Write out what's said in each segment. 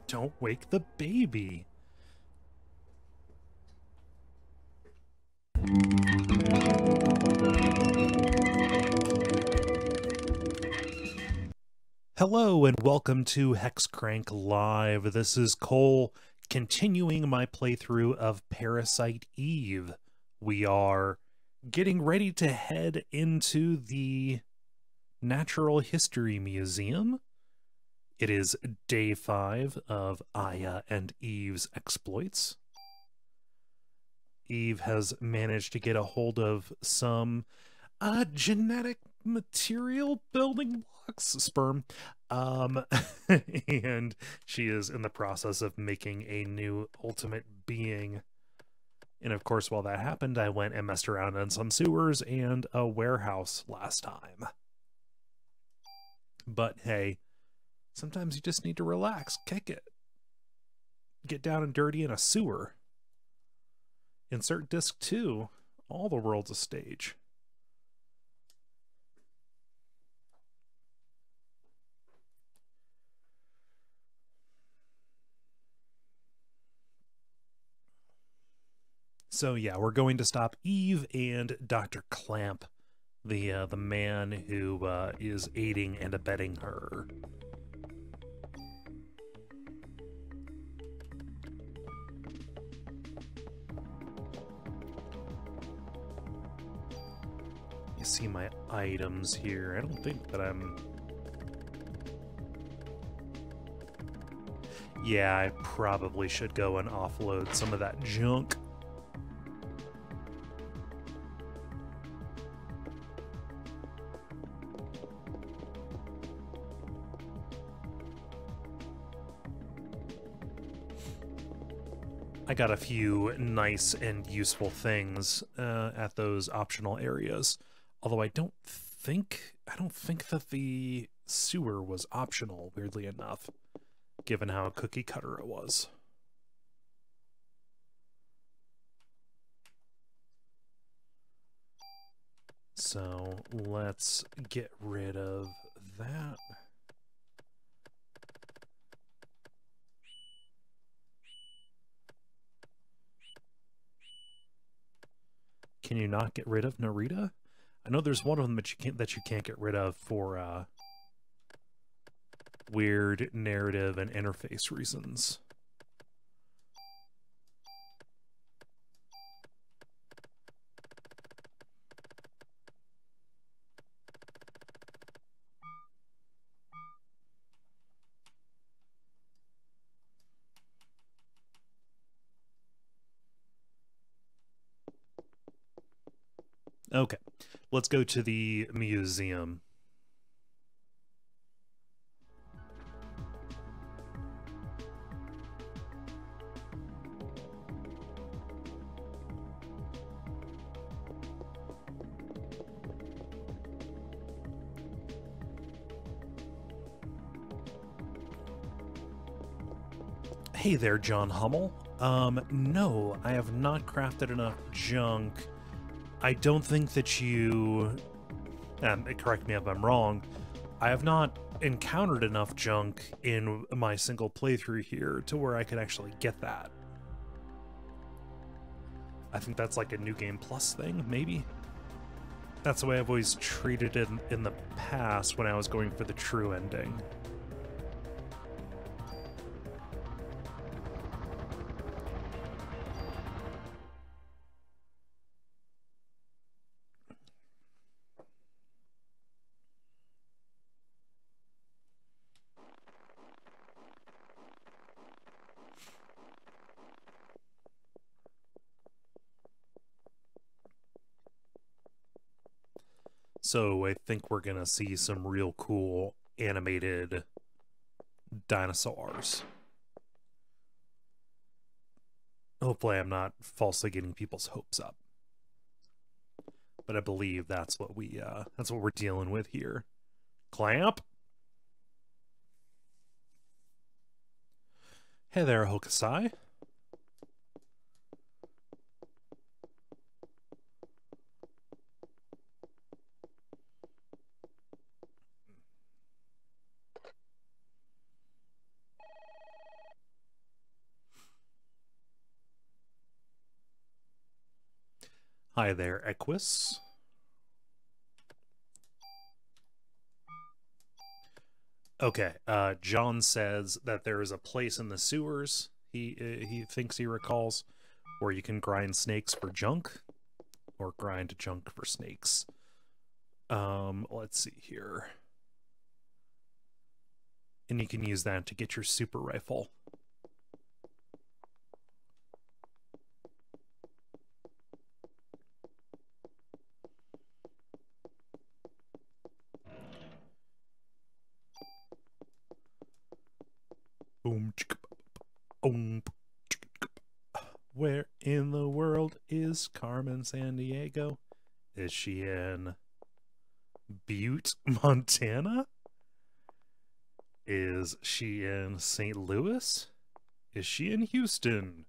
Don't wake the baby. Hello and welcome to Hexcrank Live. This is Cole, continuing my playthrough of Parasite Eve. We are getting ready to head into the Natural History Museum. It is day 5 of Aya and Eve's exploits. Eve has managed to get a hold of some genetic material building blocks, sperm, and she is in the process of making a new ultimate being. And of course, while that happened, I went and messed around in some sewers and a warehouse last time. But hey, sometimes you just need to relax, kick it, get down and dirty in a sewer. Insert disc 2, all the world's a stage. So yeah, we're going to stop Eve and Dr. Klamp, the man who is aiding and abetting her. You see my items here. I don't think that I'm... Yeah, I probably should go and offload some of that junk. I got a few nice and useful things at those optional areas. Although I don't think that the sewer was optional, weirdly enough, given how cookie cutter it was. So let's get rid of that. Can you not get rid of Narita? I know there's one of them that you can't get rid of for weird narrative and interface reasons. Okay, let's go to the museum. Hey there, John Hummel. No, I have not crafted enough junk. I don't think that you... correct me if I'm wrong. I have not encountered enough junk in my single playthrough here to where I could actually get that. I think that's like a New Game Plus thing, maybe? That's the way I've always treated it in the past when I was going for the true ending. So I think we're gonna see some real cool animated dinosaurs. Hopefully I'm not falsely getting people's hopes up. But I believe that's what we're dealing with here. Klamp? Hey there, Hokusai. Hi there, Equus. Okay, John says that there is a place in the sewers he thinks he recalls where you can grind snakes for junk, or grind junk for snakes. Let's see here. And you can use that to get your super rifle. Boom, boom. Where in the world is Carmen Sandiego? Is she in Butte, Montana? Is she in St. Louis? Is she in Houston?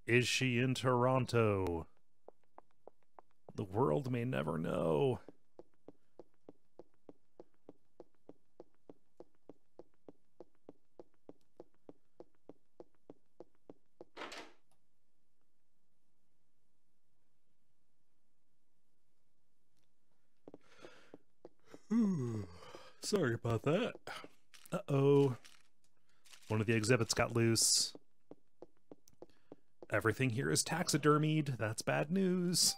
Is she in Toronto? The world may never know. Sorry about that. Uh-oh. One of the exhibits got loose. Everything here is taxidermied. That's bad news.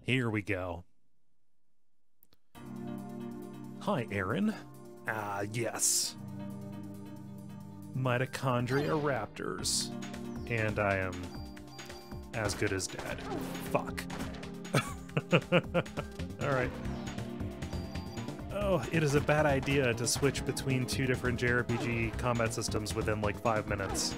Here we go. Hi, Aaron. Ah, yes. Mitochondria raptors. And I am as good as dead. Fuck. Alright. Oh, it is a bad idea to switch between two different JRPG combat systems within like 5 minutes.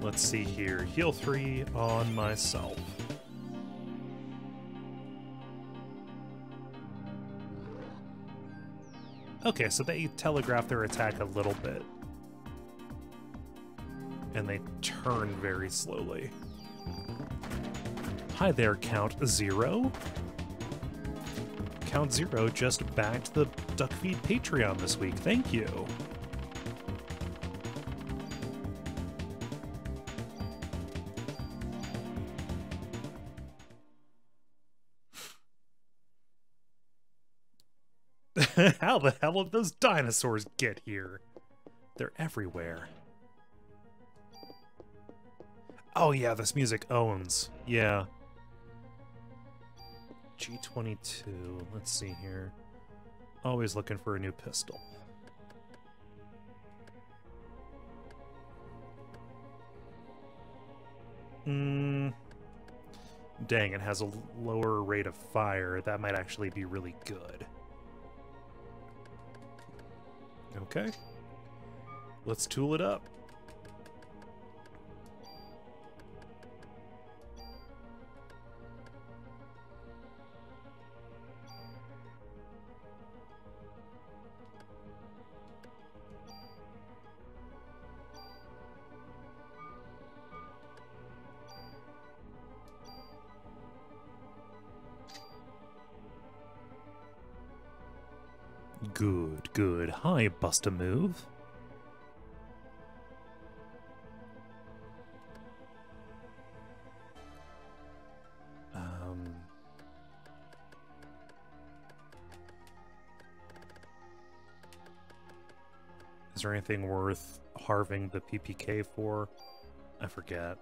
Let's see here. Heal 3 on myself. Okay, so they telegraph their attack a little bit. And they turn very slowly. Hi there, Count Zero. Count Zero just backed the Duckfeed Patreon this week. Thank you. How the hell did those dinosaurs get here? They're everywhere. Oh yeah, this music owns. Yeah. G22. Let's see here. Always looking for a new pistol. Dang, it has a lower rate of fire. That might actually be really good. Okay. Let's tool it up. Good, good. Hi, Bust-a-Move. Is there anything worth halving the PPK for? I forget.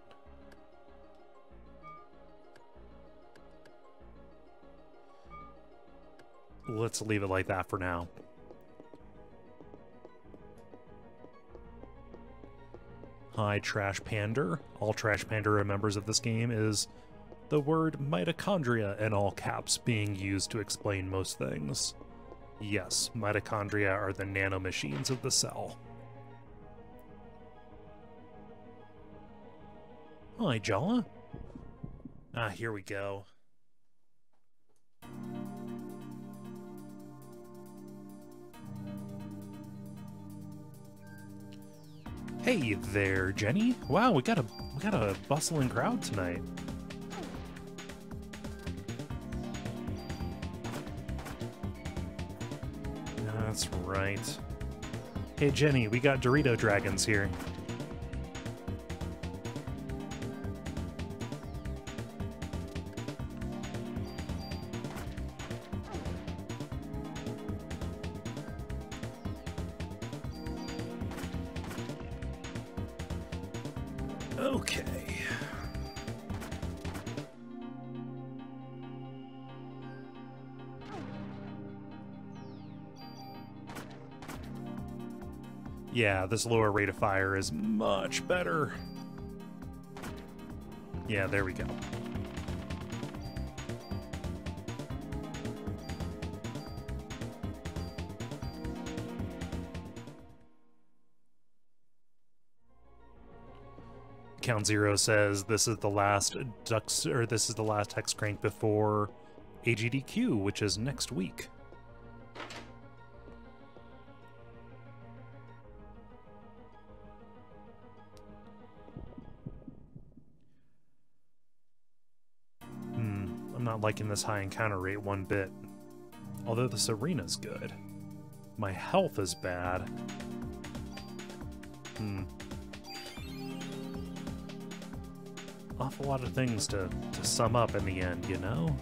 Let's leave it like that for now. Hi, Trash Pander. All Trash Pander members of this game is the word mitochondria in all caps being used to explain most things. Yes, mitochondria are the nanomachines of the cell. Hi, Jala. Ah, here we go. Hey there, Jenny. Wow, we got a bustling crowd tonight. That's right. Hey, Jenny, we got Dorito Dragons here. Okay. Yeah, this lower rate of fire is much better. Yeah, there we go. Count Zero says this is the last this is the last Hex Crank before AGDQ, which is next week. I'm not liking this high encounter rate one bit. Although this arena's good. My health is bad. Awful lot of things to sum up in the end, you know?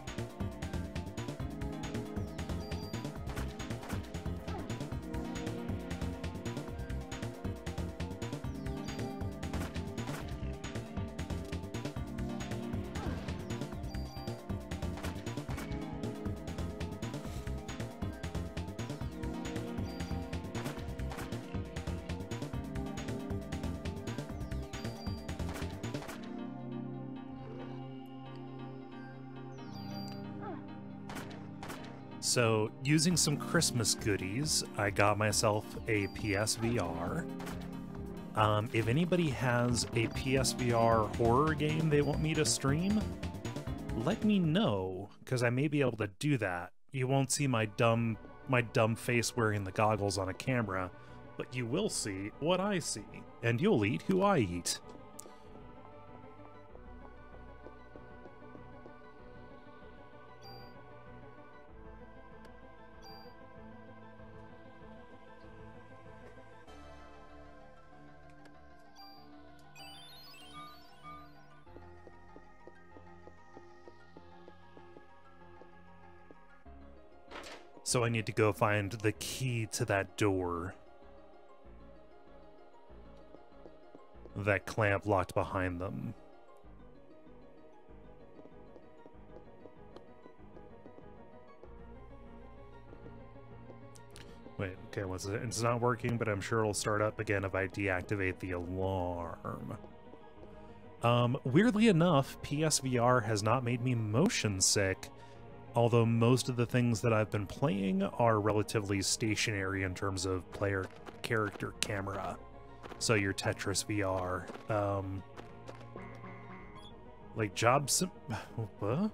So, using some Christmas goodies, I got myself a PSVR. If anybody has a PSVR horror game they want me to stream, let me know, because I may be able to do that. You won't see my dumb face wearing the goggles on a camera, but you will see what I see, and you'll eat who I eat. So I need to go find the key to that door that Klamp locked behind them. Wait, okay, what's it? It's not working, but I'm sure it'll start up again if I deactivate the alarm. Weirdly enough, PSVR has not made me motion sick, although most of the things that I've been playing are relatively stationary in terms of player character camera. So your Tetris VR, like Job Sim... What?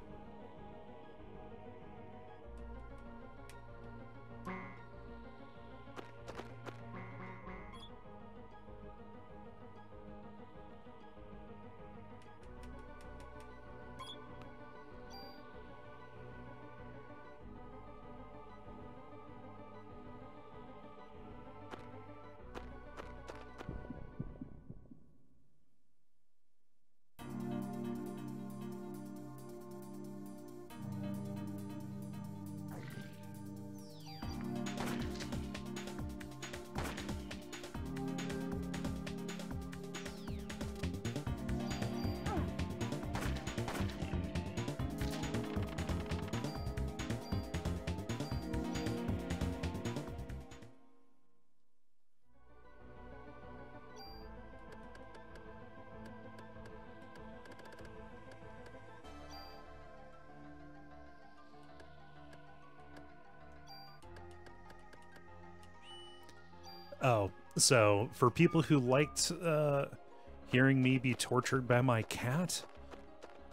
Oh, so for people who liked hearing me be tortured by my cat.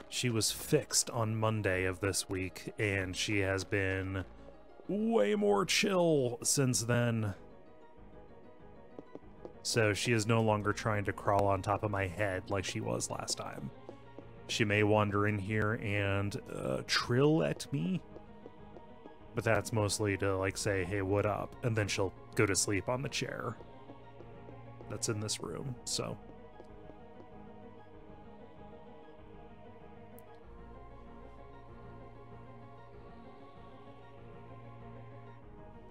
She was fixed on Monday of this week, and she has been way more chill since then. So she is no longer trying to crawl on top of my head like she was last time. She may wander in here and trill at me, but that's mostly to like say, hey, what up? And then she'll go to sleep on the chair that's in this room, so.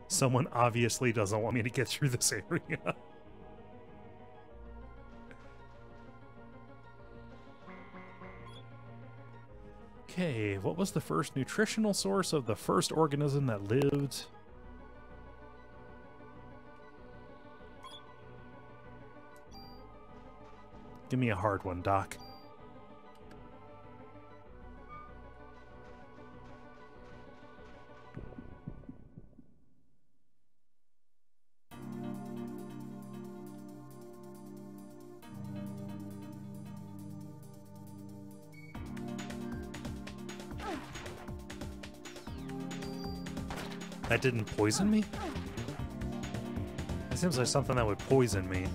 Someone obviously doesn't want me to get through this area. Okay, what was the first nutritional source of the first organism that lived? Give me a hard one, Doc. That didn't poison me? It seems like something that would poison me.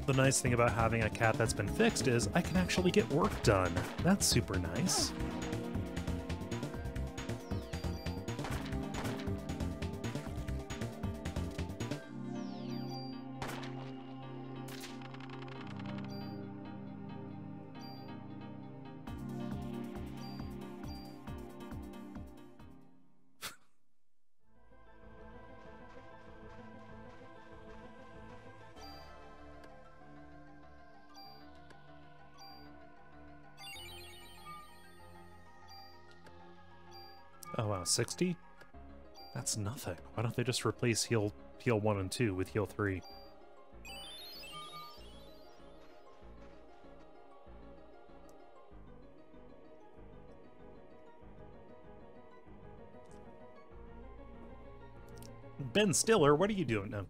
The nice thing about having a cat that's been fixed is I can actually get work done. That's super nice. Oh wow, 60? That's nothing. Why don't they just replace heal 1 and 2 with heal 3? Ben Stiller, what are you doing now?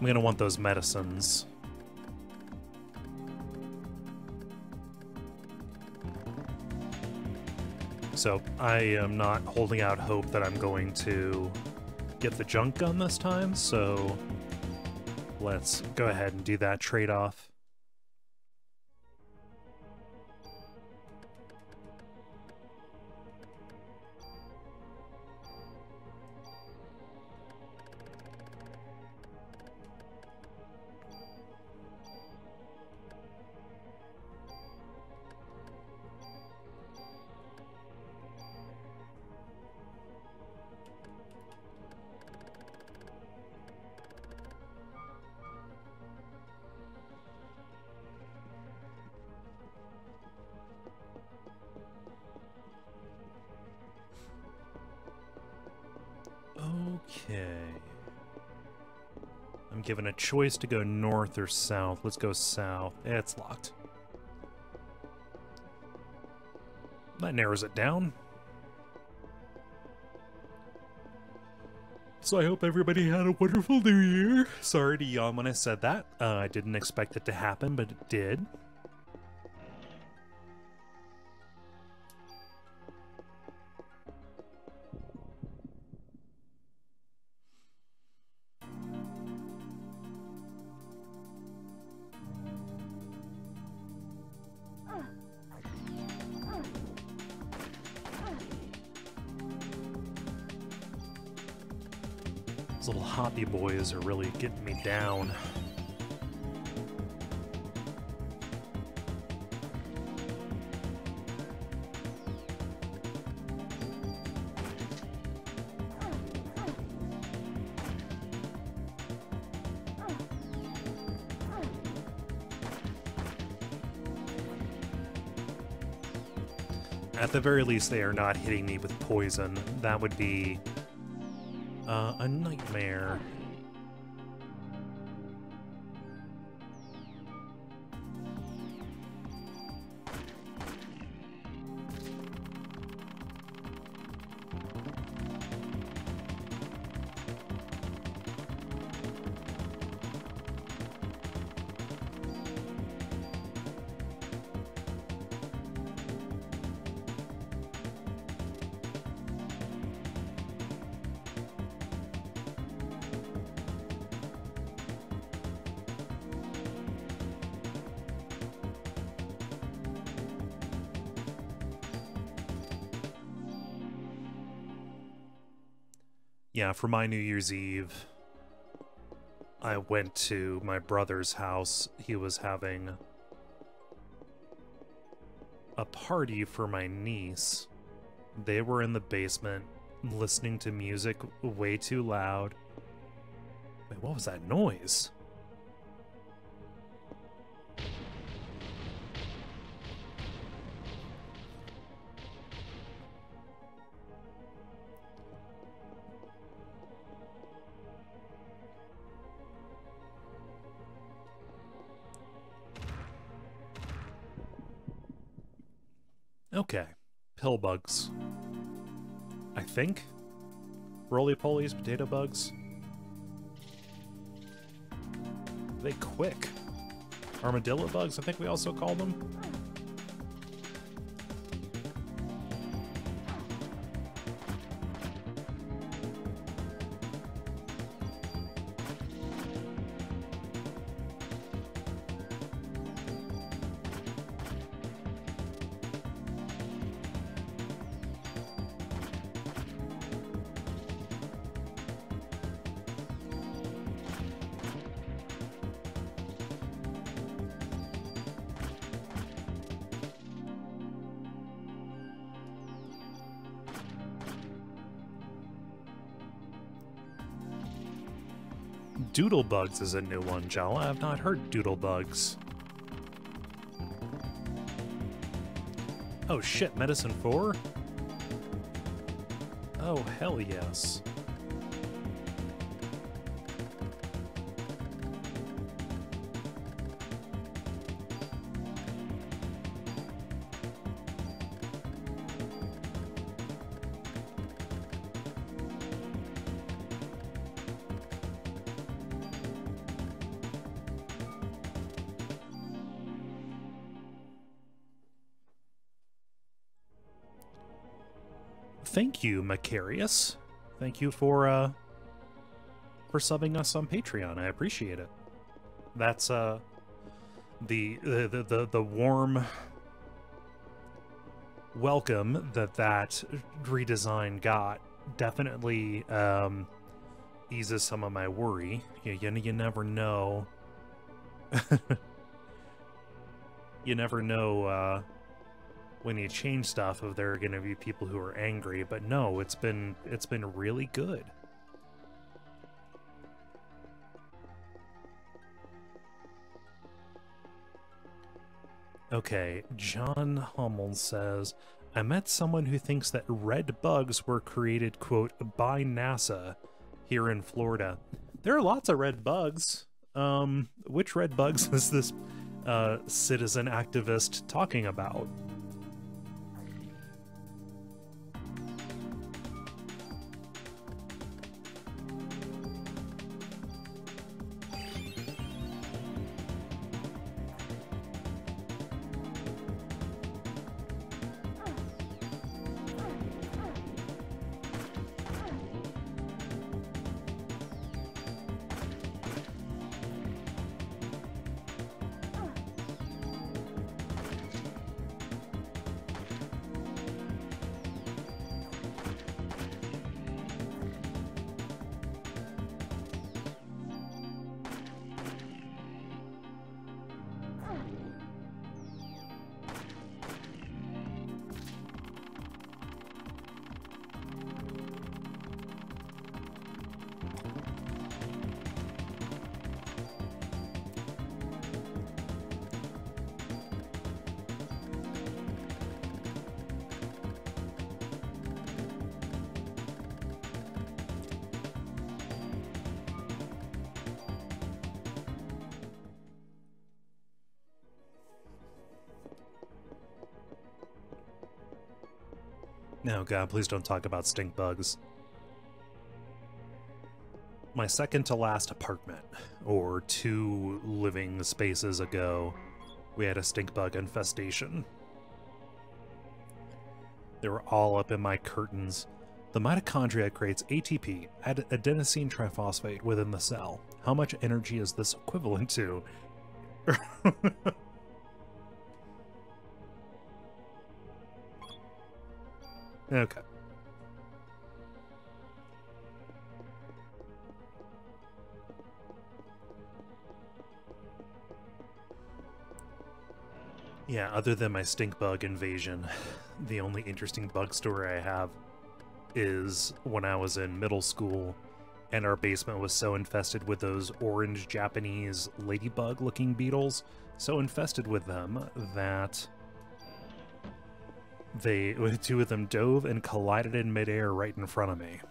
I'm gonna want those medicines. So I am not holding out hope that I'm going to get the junk gun this time, so let's go ahead and do that trade-off. Okay. I'm given a choice to go north or south. Let's go south. It's locked. That narrows it down. So I hope everybody had a wonderful new year. Sorry to yawn when I said that. I didn't expect it to happen, but it did. Those little hoppy boys are really getting me down. At the very least, they are not hitting me with poison. That would be a nightmare. Yeah, for my New Year's Eve, I went to my brother's house. He was having a party for my niece. They were in the basement listening to music way too loud. Wait, what was that noise? Okay, pill bugs. I think? Roly-polies, potato bugs? Are they quick? Armadillo bugs, I think we also call them? Doodlebugs is a new one, Jella. I have not heard Doodlebugs. Oh shit, Medicine 4? Oh, hell yes. Thank you, Macarius. Thank you for subbing us on Patreon. I appreciate it. That's the warm welcome that redesign got definitely eases some of my worry. You never know. You never know when you change stuff if there are going to be people who are angry, but no, it's been really good. Okay, John Hummel says, I met someone who thinks that red bugs were created, quote, by NASA here in Florida. There are lots of red bugs. Which red bugs is this citizen activist talking about? No, God, please don't talk about stink bugs. My second to last apartment, or 2 living spaces ago, we had a stink bug infestation. They were all up in my curtains. The mitochondria creates ATP, adenosine triphosphate, within the cell. How much energy is this equivalent to? Okay. Yeah, other than my stink bug invasion, the only interesting bug story I have is when I was in middle school and our basement was so infested with those orange Japanese ladybug-looking beetles, so infested with them that 2 of them dove and collided in midair right in front of me.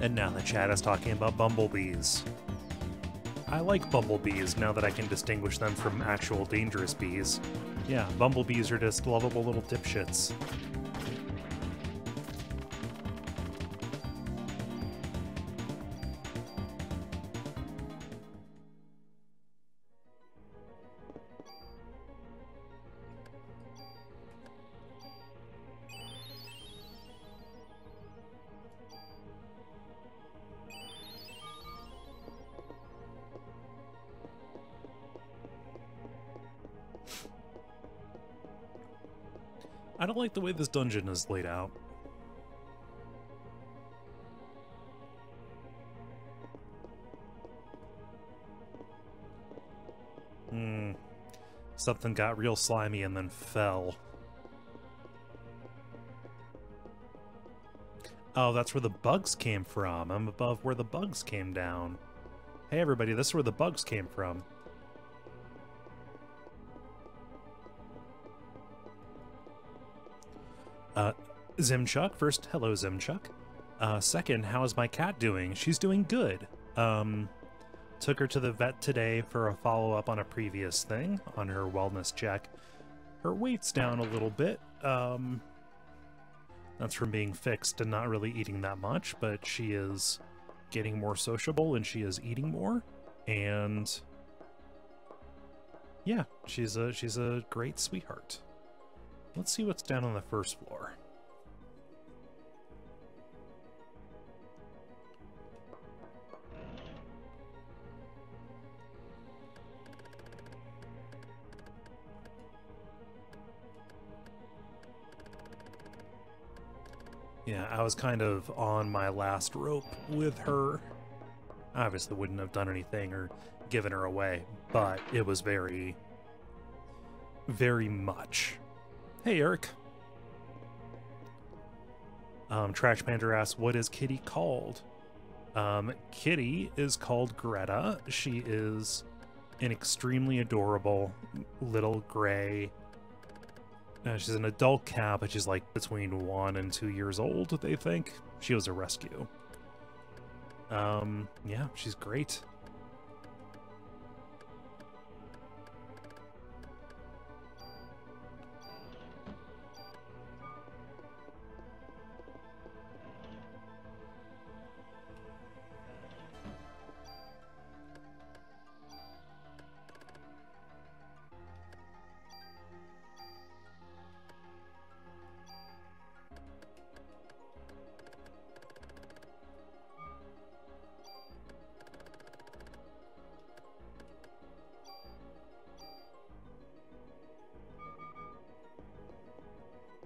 And now the chat is talking about bumblebees. I like bumblebees now that I can distinguish them from actual dangerous bees. Yeah, bumblebees are just lovable little dipshits. I don't like the way this dungeon is laid out. Something got real slimy and then fell. Oh, that's where the bugs came from. I'm above where the bugs came down. Hey everybody, this is where the bugs came from. Zimchuck, first, hello Zimchuck. Second, how is my cat doing? She's doing good. Took her to the vet today for a follow-up on a previous thing, on her wellness check. Her weight's down a little bit. That's from being fixed and not really eating that much, but she is getting more sociable and she is eating more. And yeah, she's a great sweetheart. Let's see what's down on the first floor. Yeah, I was kind of on my last rope with her. I obviously wouldn't have done anything or given her away, but it was very, very much. Hey, Eric. Trash Panther asks, what is Kitty called? Kitty is called Greta. She is an extremely adorable little gray. She's an adult cat, but she's like between 1 and 2 years old, they think. She was a rescue. Yeah, she's great.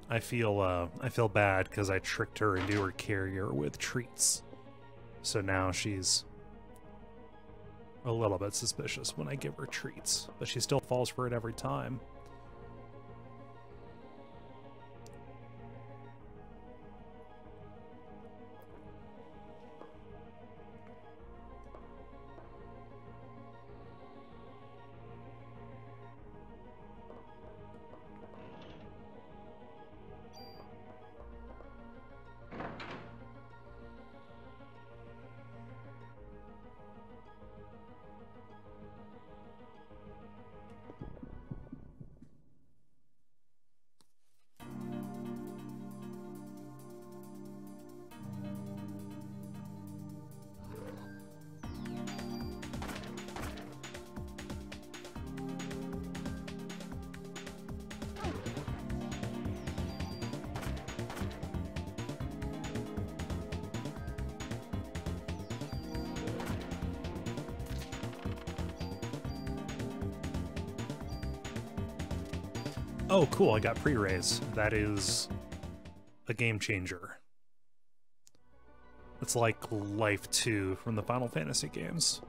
I feel bad because I tricked her into her carrier with treats. So now she's a little bit suspicious when I give her treats, but she still falls for it every time. Oh, cool, I got pre-raise. That is a game changer. It's like Life 2 from the Final Fantasy games.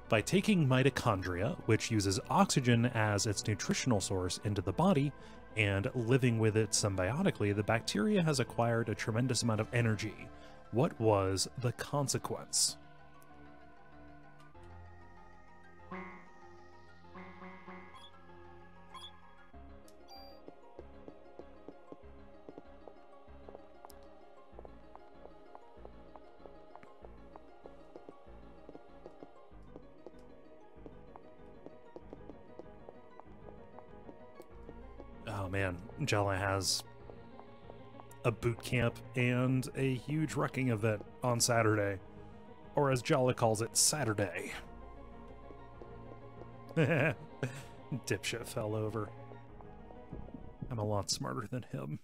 By taking mitochondria, which uses oxygen as its nutritional source, into the body, and living with it symbiotically, the bacteria has acquired a tremendous amount of energy. What was the consequence? Oh man, Jella has a boot camp and a huge wrecking event on Saturday. Or as Jella calls it, Saturday. Dipshit fell over. I'm a lot smarter than him.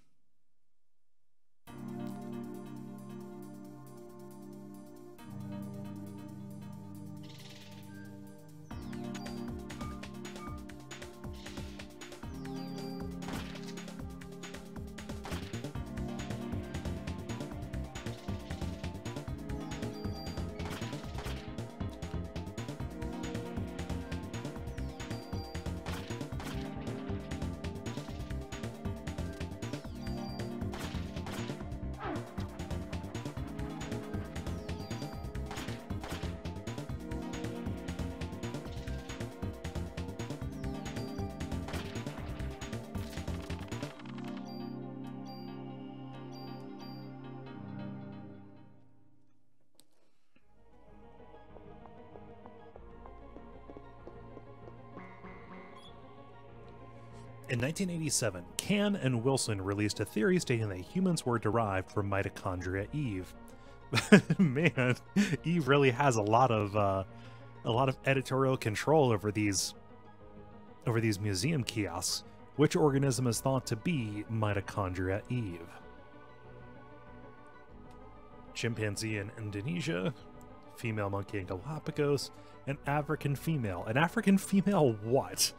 In 1987, Can and Wilson released a theory stating that humans were derived from mitochondria Eve. Man, Eve really has a lot of editorial control over these museum kiosks. Which organism is thought to be mitochondria Eve? Chimpanzee in Indonesia, female monkey in Galapagos, an African female. An African female what?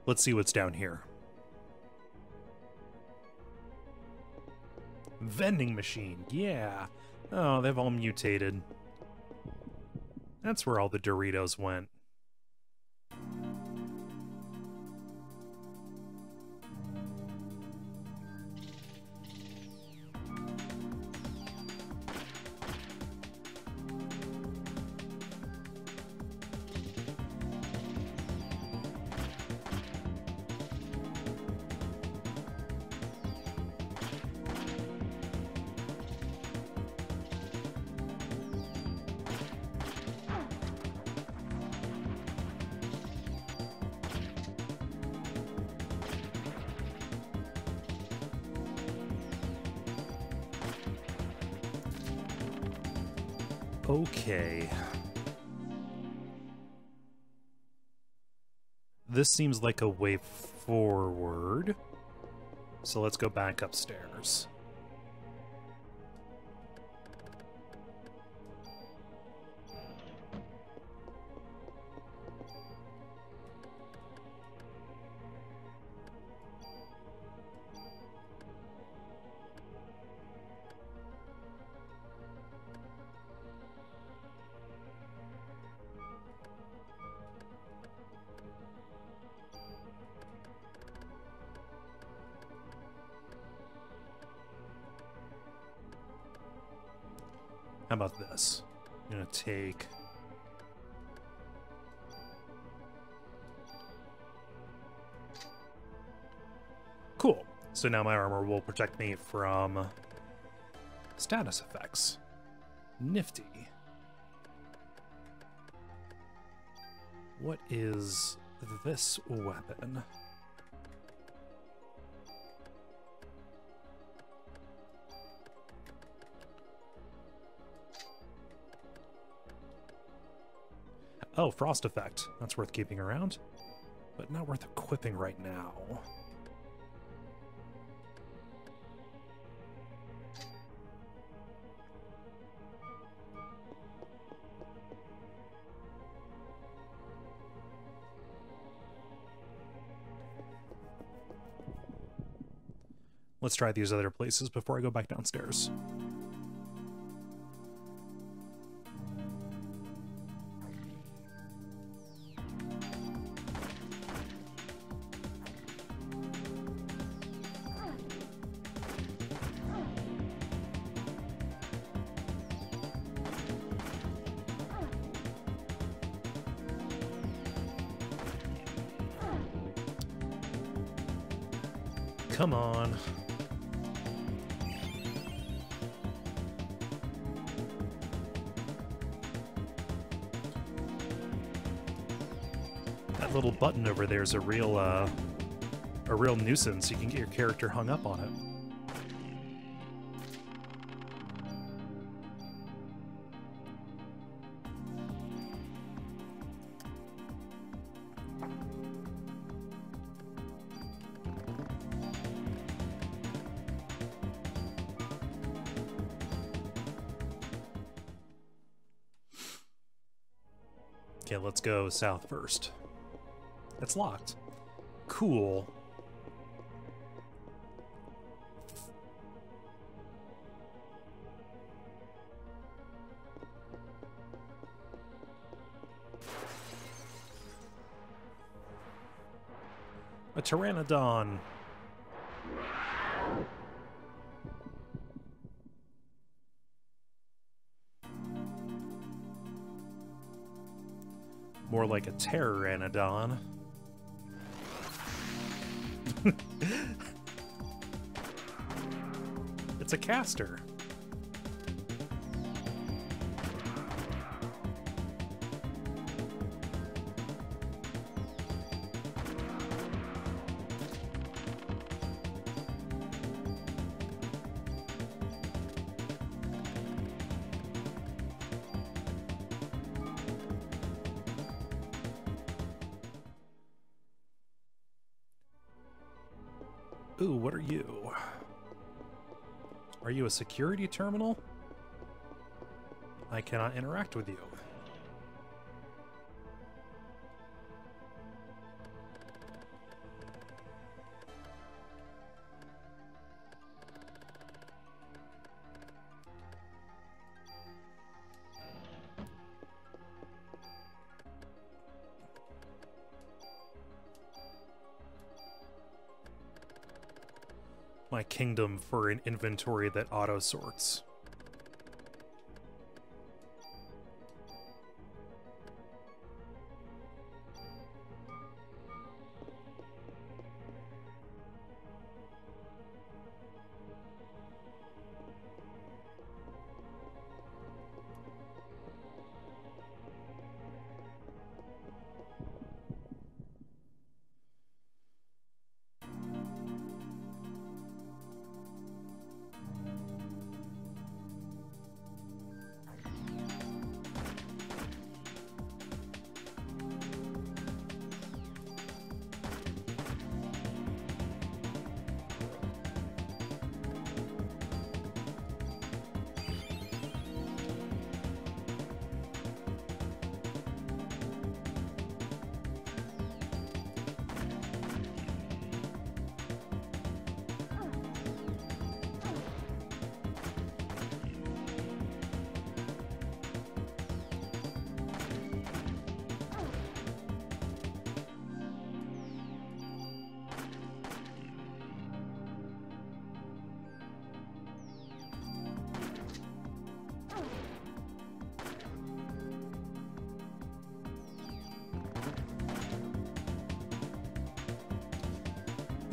Let's see what's down here. Vending machine, yeah. Oh, they've all mutated. That's where all the Doritos went. Okay. This seems like a way forward. So let's go back upstairs. How about this? I'm gonna take... Cool. So now my armor will protect me from status effects. Nifty. What is this weapon? Oh, frost effect. That's worth keeping around, but not worth equipping right now. Let's try these other places before I go back downstairs. Come on. That little button over there is a real nuisance. You can get your character hung up on it. Okay, let's go south first. It's locked. Cool. A pteranodon. More like a pteranodon. It's a caster. Ooh, what are you? Are you a security terminal? I cannot interact with you. my kingdom for an inventory that auto sorts.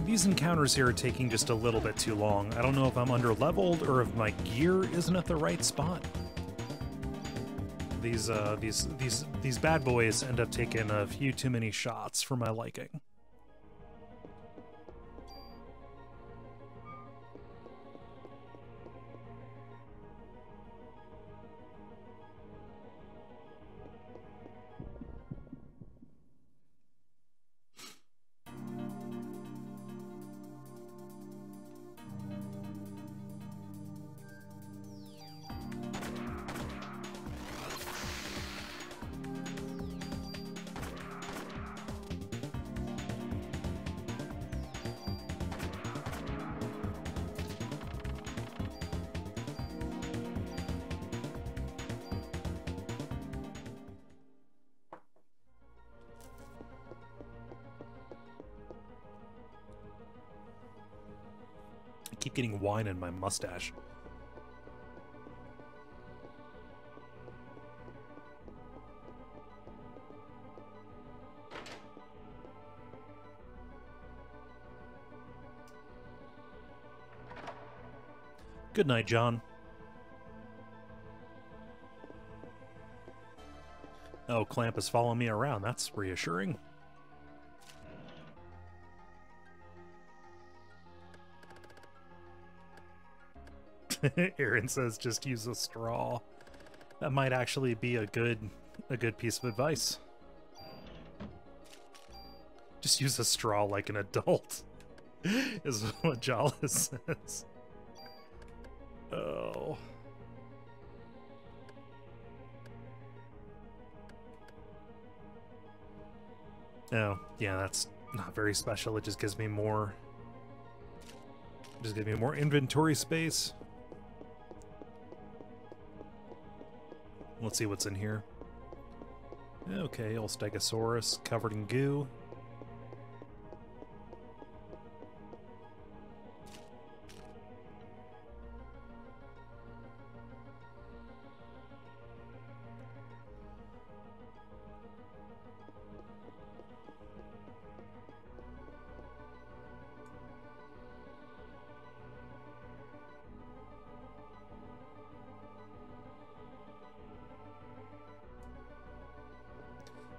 These encounters here are taking just a little bit too long. I don't know if I'm under-leveled or if my gear isn't at the right spot. These bad boys end up taking a few too many shots for my liking. I keep getting wine in my mustache. Good night, John. Oh, Klamp is following me around. That's reassuring. Aaron says just use a straw. That might actually be a good piece of advice. Just use a straw like an adult, is what Jala says. Oh. Oh, yeah, that's not very special. It just gives me more... inventory space. Let's see what's in here. Okay, old Stegosaurus covered in goo.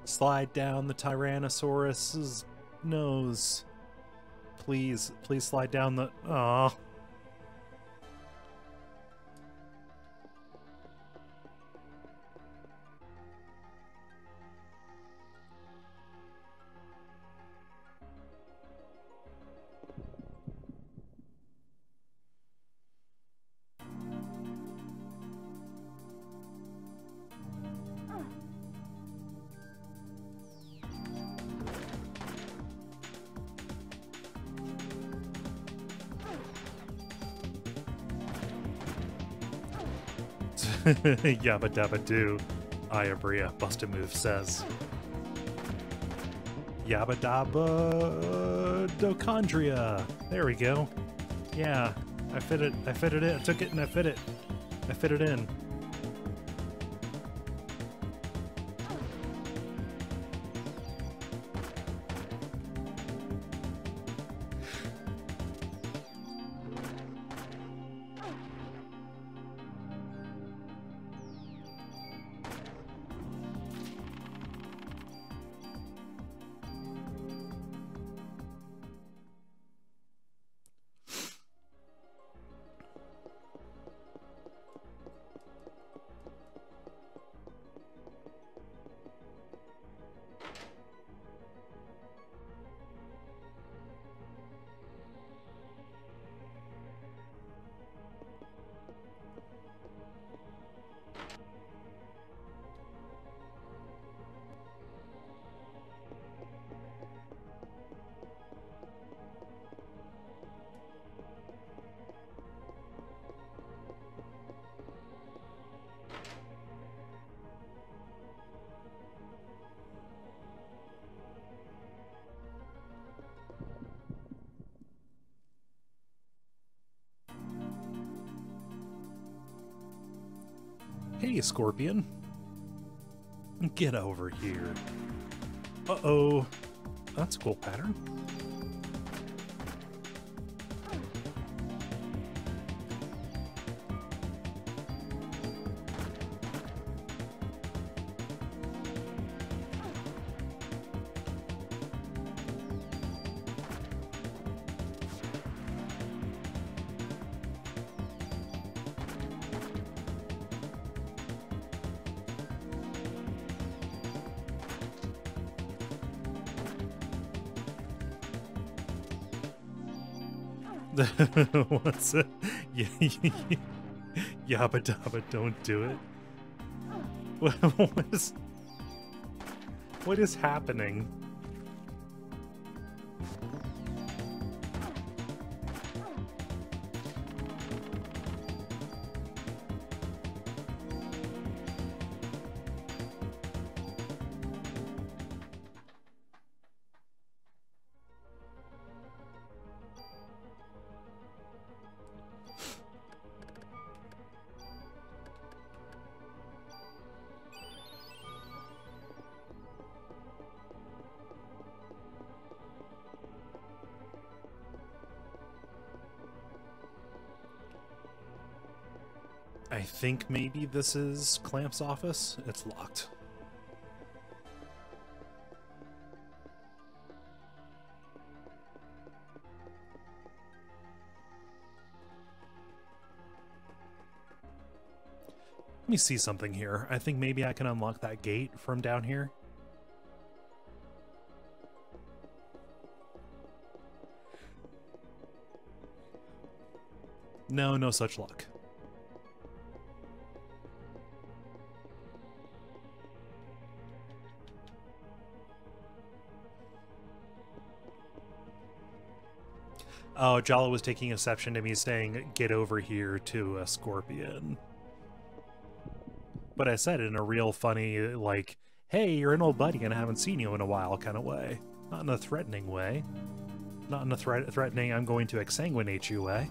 Slide down the Tyrannosaurus's nose. Please, please slide down the... Aw. Yabba dabba doo. Iabria, busted move says. Yabba dabba dochondria. There we go. Yeah, I fit it in. I took it and I fit it. I fit it in. Hey, Scorpion. Get over here. Uh-oh. That's a cool pattern. What's it? Yabba dabba, don't do it. What is happening? I think maybe this is Clamp's office. It's locked. Let me see something here. I think maybe I can unlock that gate from down here. No, no such luck. Oh, Jala was taking exception to me saying, get over here to a Scorpion. But I said it in a real funny, like, hey, you're an old buddy and I haven't seen you in a while kind of way. Not in a threatening way. Not in a threatening, I'm going to exsanguinate you way.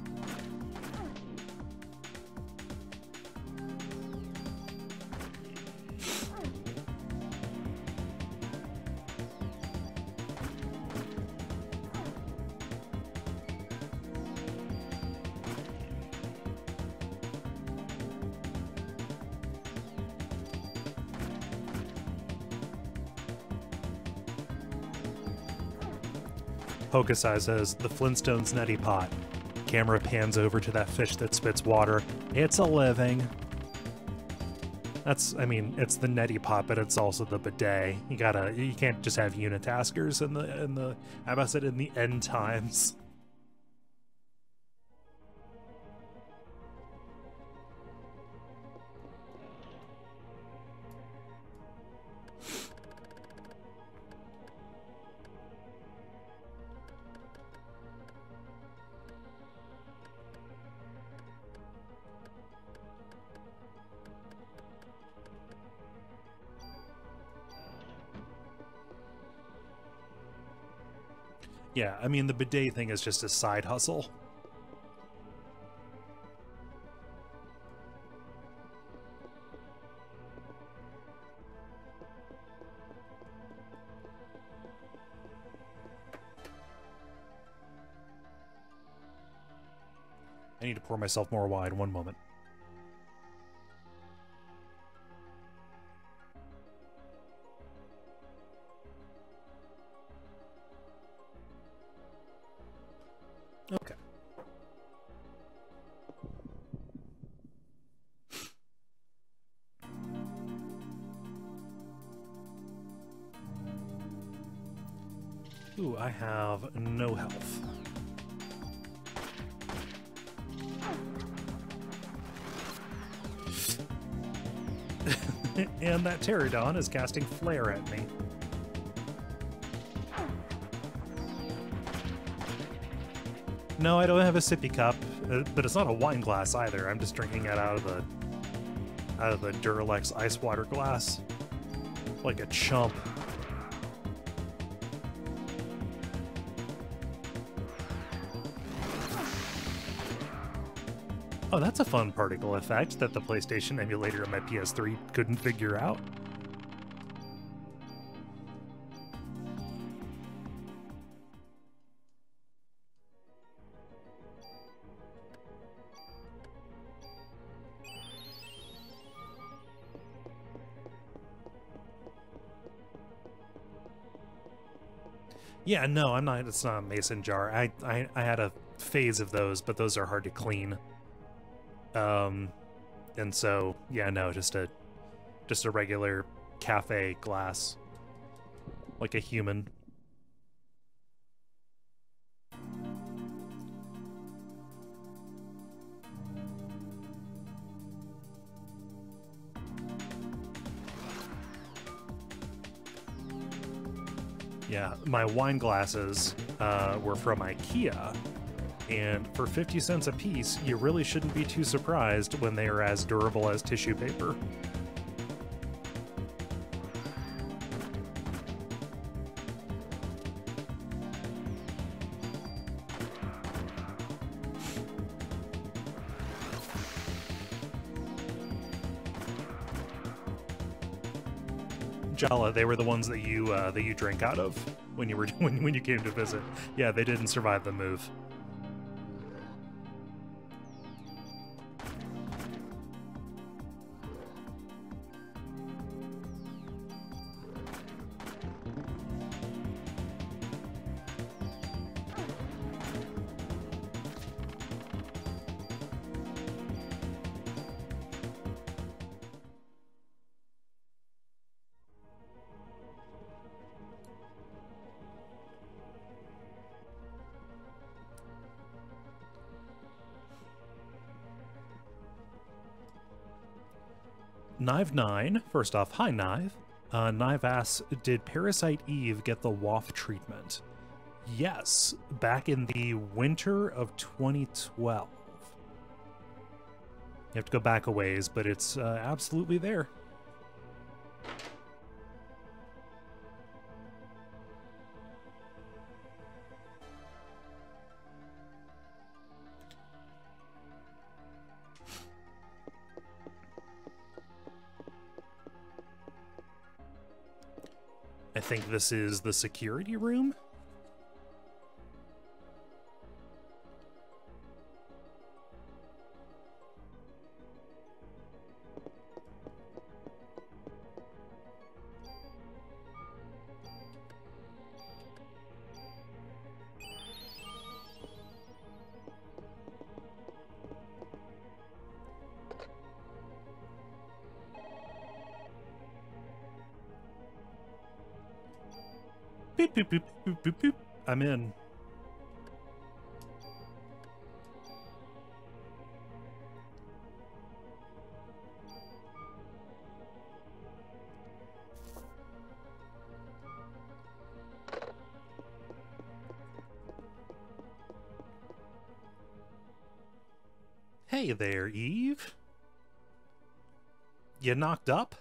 Pocusai says, the Flintstones neti pot. Camera pans over to that fish that spits water. It's a living. That's, I mean, it's the neti pot, but it's also the bidet. You can't just have unitaskers in the, how about it, in the end times. Yeah, I mean, the bidet thing is just a side hustle. need to pour myself more wine. One moment. Okay. Ooh, I have no health. And that pterodon is casting flare at me. No, I don't have a sippy cup, but it's not a wine glass either. I'm just drinking it out of the Duralex ice water glass, like a chump. Oh, that's a fun particle effect that the PlayStation emulator on my PS3 couldn't figure out. Yeah, no, I'm not. It's not a mason jar. I had a phase of those, but those are hard to clean. And so yeah, no, just a regular cafe glass, like a human. Yeah, my wine glasses were from IKEA, and for 50 cents a piece, you really shouldn't be too surprised when they are as durable as tissue paper. Jala, they were the ones that you drank out of when you were when you came to visit. Yeah, they didn't survive the move. Knive9, first off, hi Knive. Knive asks, did Parasite Eve get the WAF treatment? Yes, back in the winter of 2012. You have to go back a ways, but it's absolutely there. I think this is the security room. Boop, boop, boop, boop, boop, boop. I'm in. Hey there, Eve. You knocked up?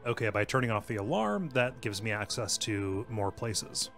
Okay, by turning off the alarm, that gives me access to more places.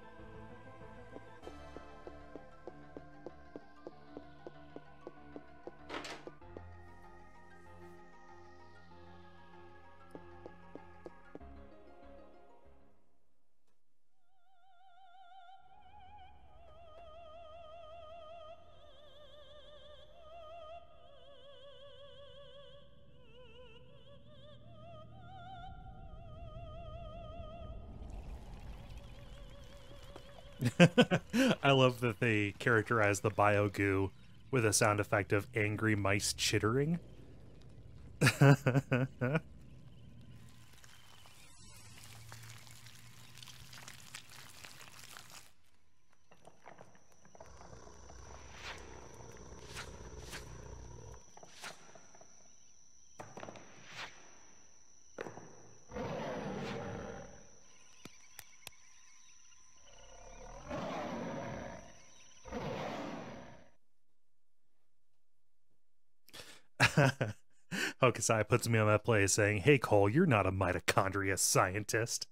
I love that they characterize the bio-goo with a sound effect of angry mice chittering. Hokusai puts me on that place saying, "Hey Cole, you're not a mitochondria scientist."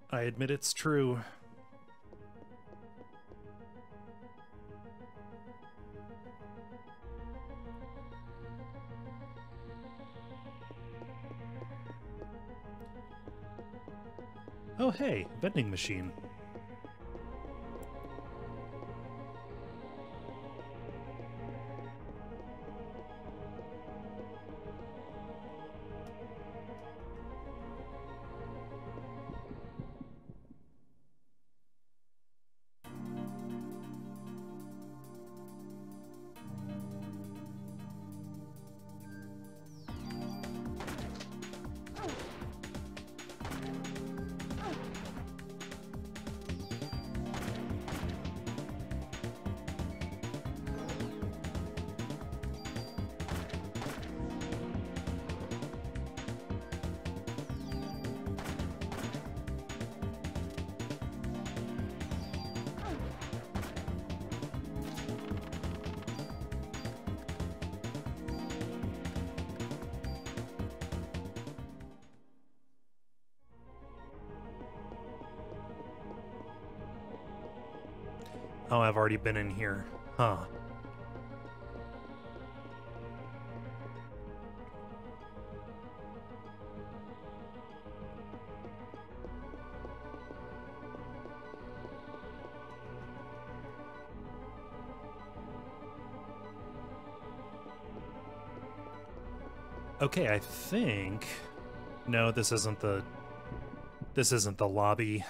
I admit it's true. Oh hey, vending machine. Oh, I've already been in here. Huh. Okay, I think... No, this isn't the lobby.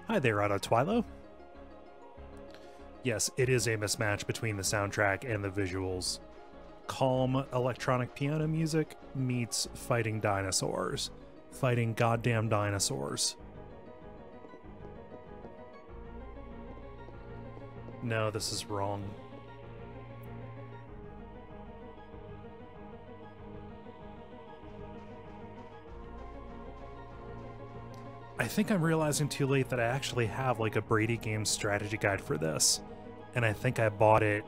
Hi there, Otto Twilo. Yes, it is a mismatch between the soundtrack and the visuals. Calm electronic piano music meets fighting dinosaurs. Fighting goddamn dinosaurs. No, this is wrong. I think I'm realizing too late that I actually have like a Brady Games strategy guide for this. And I think I bought it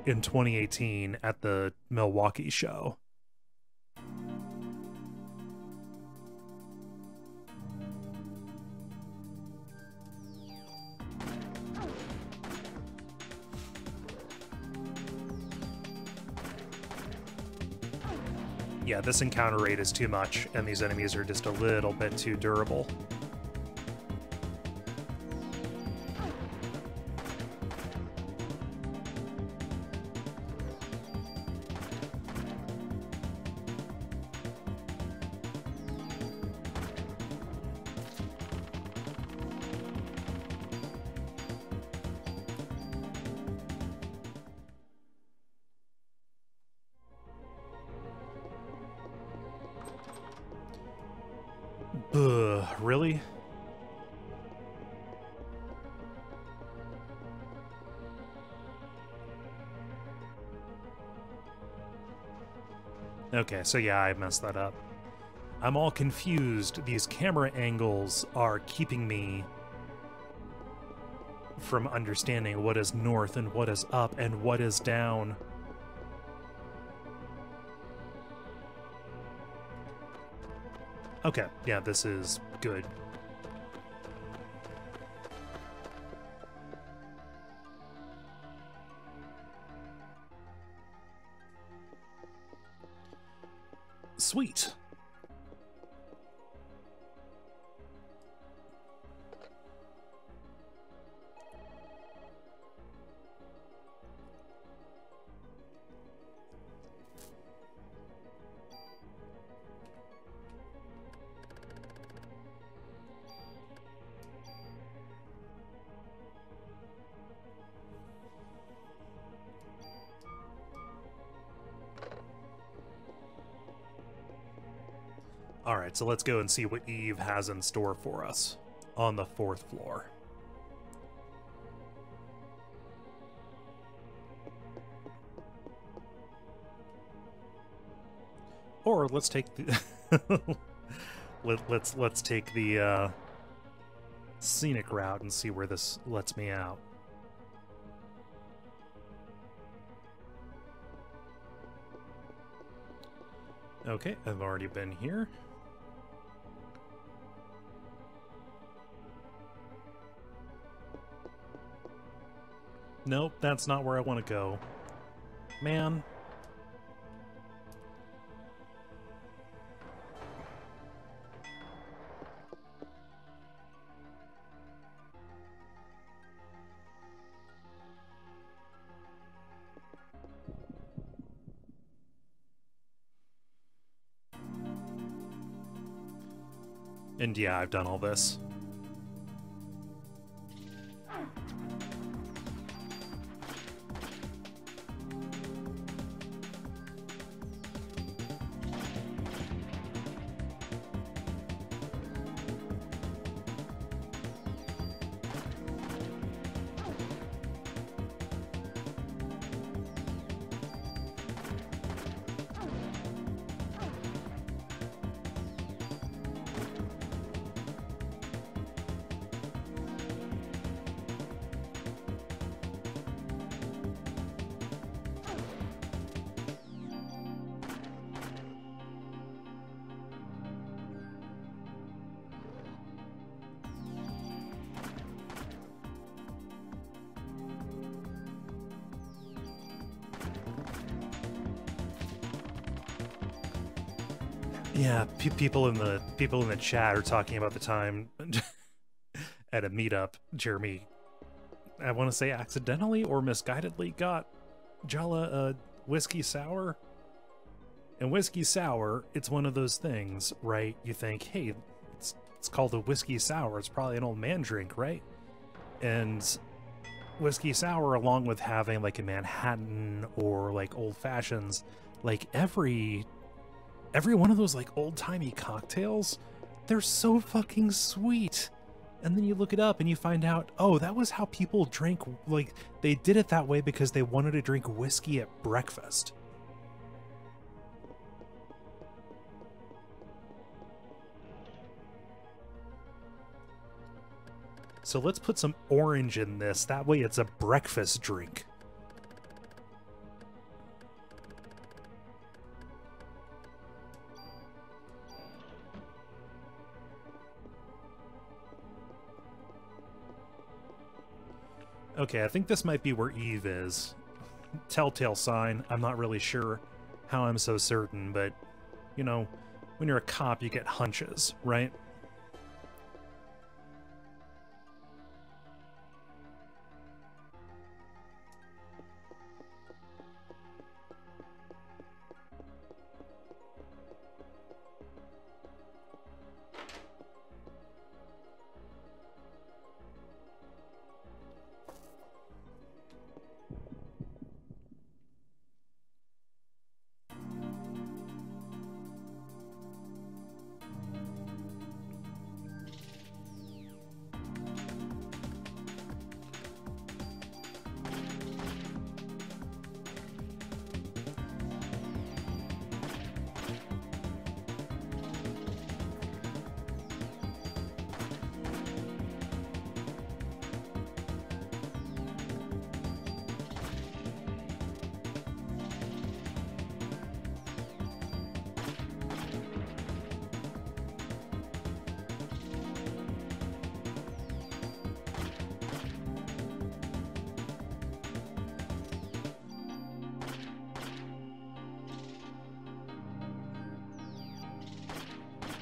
in 2018 at the Milwaukee show. Yeah, this encounter rate is too much, and these enemies are just a little bit too durable. Ugh, really? Okay, so yeah, I messed that up. I'm all confused. These camera angles are keeping me from understanding what is north and what is up and what is down. Okay, yeah, this is good. Sweet. Alright, so let's go and see what Eve has in store for us on the 4th floor. Or let's take the let's take the scenic route and see where this lets me out. Okay, I've already been here. Nope, that's not where I want to go. Man. And yeah, I've done all this. Yeah, people in the chat are talking about the time at a meetup, Jeremy, I want to say accidentally or misguidedly got Jala a whiskey sour. And whiskey sour, it's one of those things, right? You think, hey, it's called a whiskey sour. It's probably an old man drink, right? And whiskey sour, along with having like a Manhattan or like old fashions, like every one of those like old-timey cocktails, they're so fucking sweet. And then you look it up and you find out, oh, that was how people drank, like they did it that way because they wanted to drink whiskey at breakfast. So let's put some orange in this, that way it's a breakfast drink. Okay, I think this might be where Eve is. Telltale sign. I'm not really sure how I'm so certain, but, you know, when you're a cop, you get hunches, right?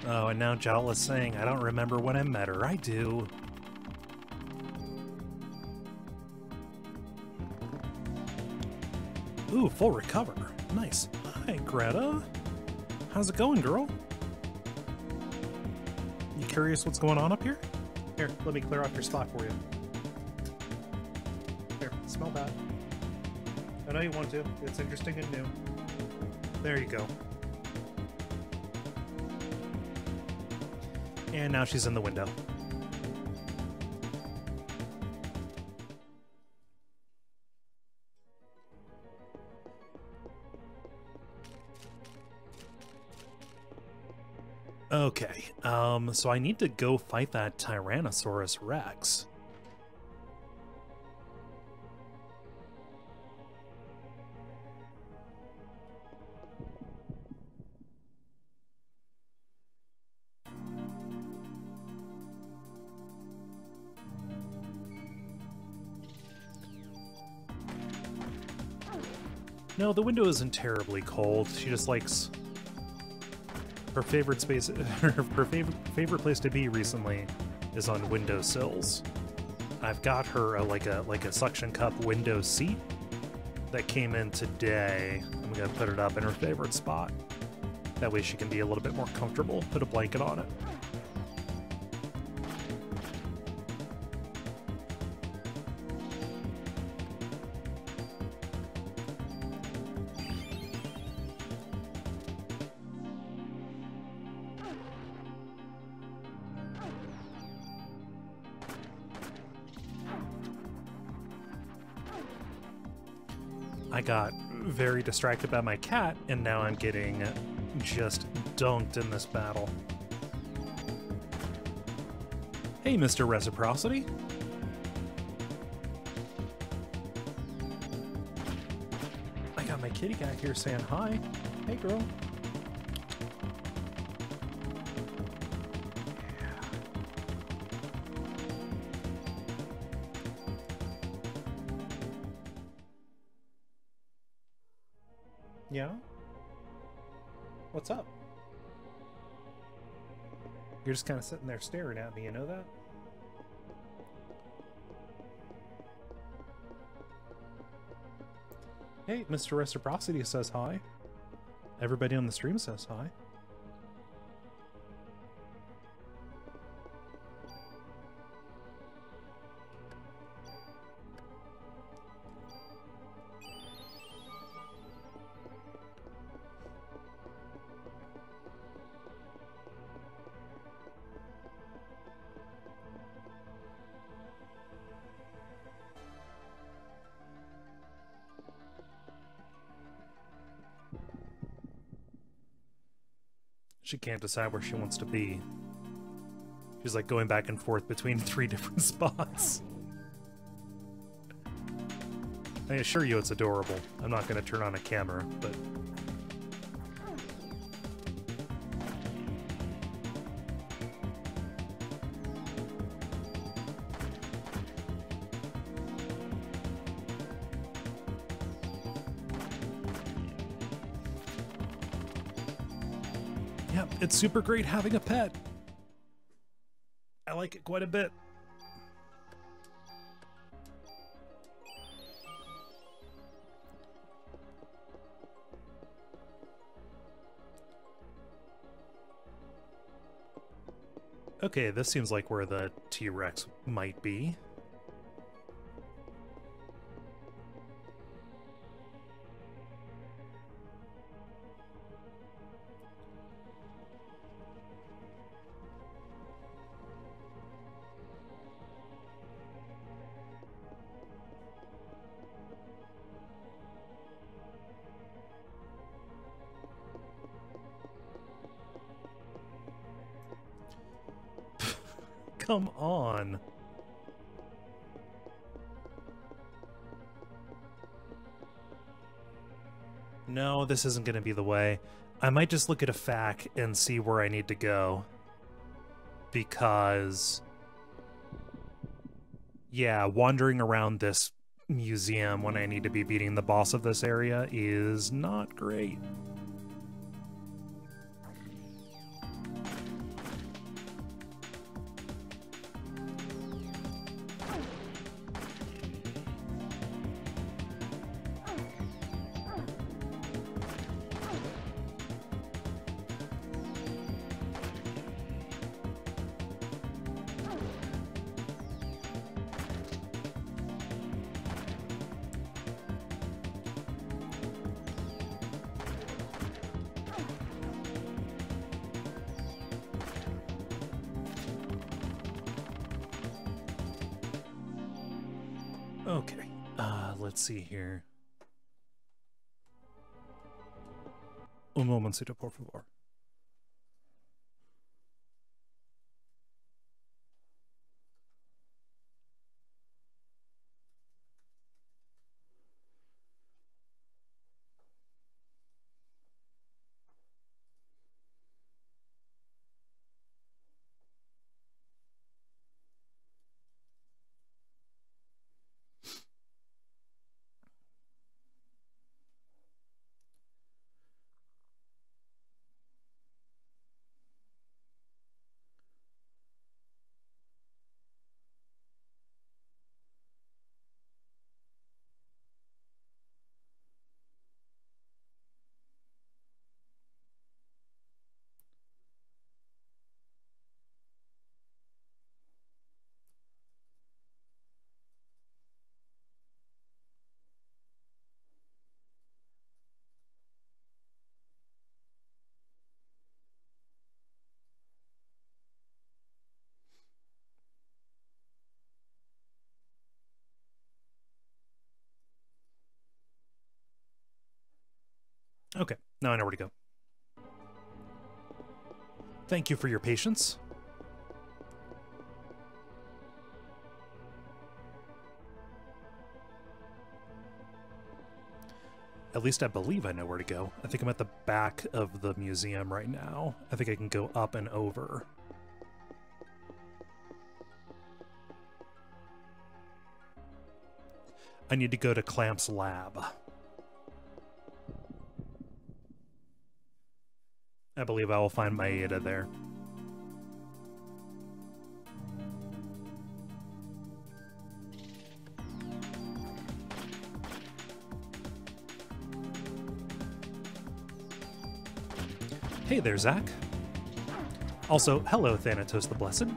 Oh, and now Jal is saying, I don't remember when I met her. I do. Ooh, full recover. Nice. Hi, Greta. How's it going, girl? You curious what's going on up here? Here, let me clear off your spot for you. Here, smell that. I know you want to. It's interesting and new. There you go. And now she's in the window. Okay, so I need to go fight that Tyrannosaurus Rex. No, the window isn't terribly cold. She just likes her favorite space. Her favorite place to be recently is on windowsills. I've got her like a suction cup window seat that came in today. I'm gonna put it up in her favorite spot. That way she can be a little bit more comfortable. Put a blanket on it. I got very distracted by my cat, and now I'm getting just dunked in this battle. Hey, Mr. Reciprocity. I got my kitty cat here saying hi. Hey, girl. Yeah? What's up? You're just kind of sitting there staring at me, you know that? Hey, Mr. Reciprocity says hi. Everybody on the stream says hi. She can't decide where she wants to be. She's like going back and forth between 3 different spots. I assure you it's adorable. I'm not going to turn on a camera, but... Yep, it's super great having a pet. I like it quite a bit. Okay, this seems like where the T-Rex might be. Come on. No, this isn't going to be the way. I might just look at a FAQ and see where I need to go. Because... yeah, wandering around this museum when I need to be beating the boss of this area is not great. Okay, let's see here. Un momentito, por favor. Okay, now I know where to go. Thank you for your patience. At least I believe I know where to go. I think I'm at the back of the museum right now. I think I can go up and over. I need to go to Klamp's lab. I believe I will find my Ada there. Hey there, Zach. Also, hello, Thanatos the Blessed.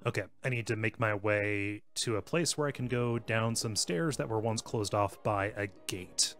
Okay, I need to make my way to a place where I can go down some stairs that were once closed off by a gate.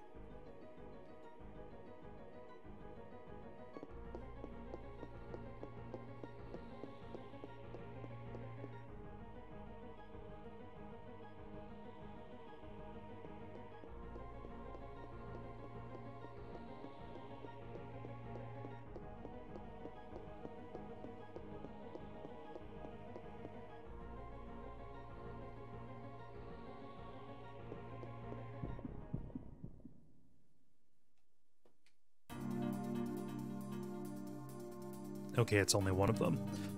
Okay, it's only one of them.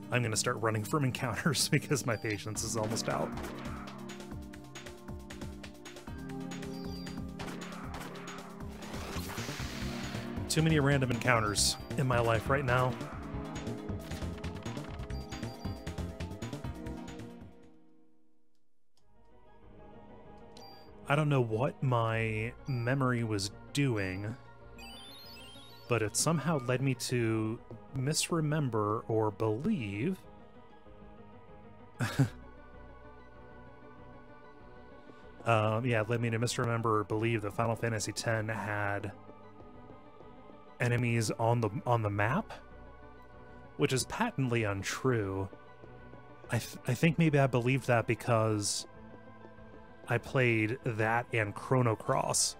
I'm going to start running from encounters because my patience is almost out. Too many random encounters in my life right now. I don't know what my memory was doing, but it somehow led me to misremember or believe yeah, it led me to misremember or believe that Final Fantasy X had enemies on the map, which is patently untrue. I think maybe I believed that because I played that and Chrono Cross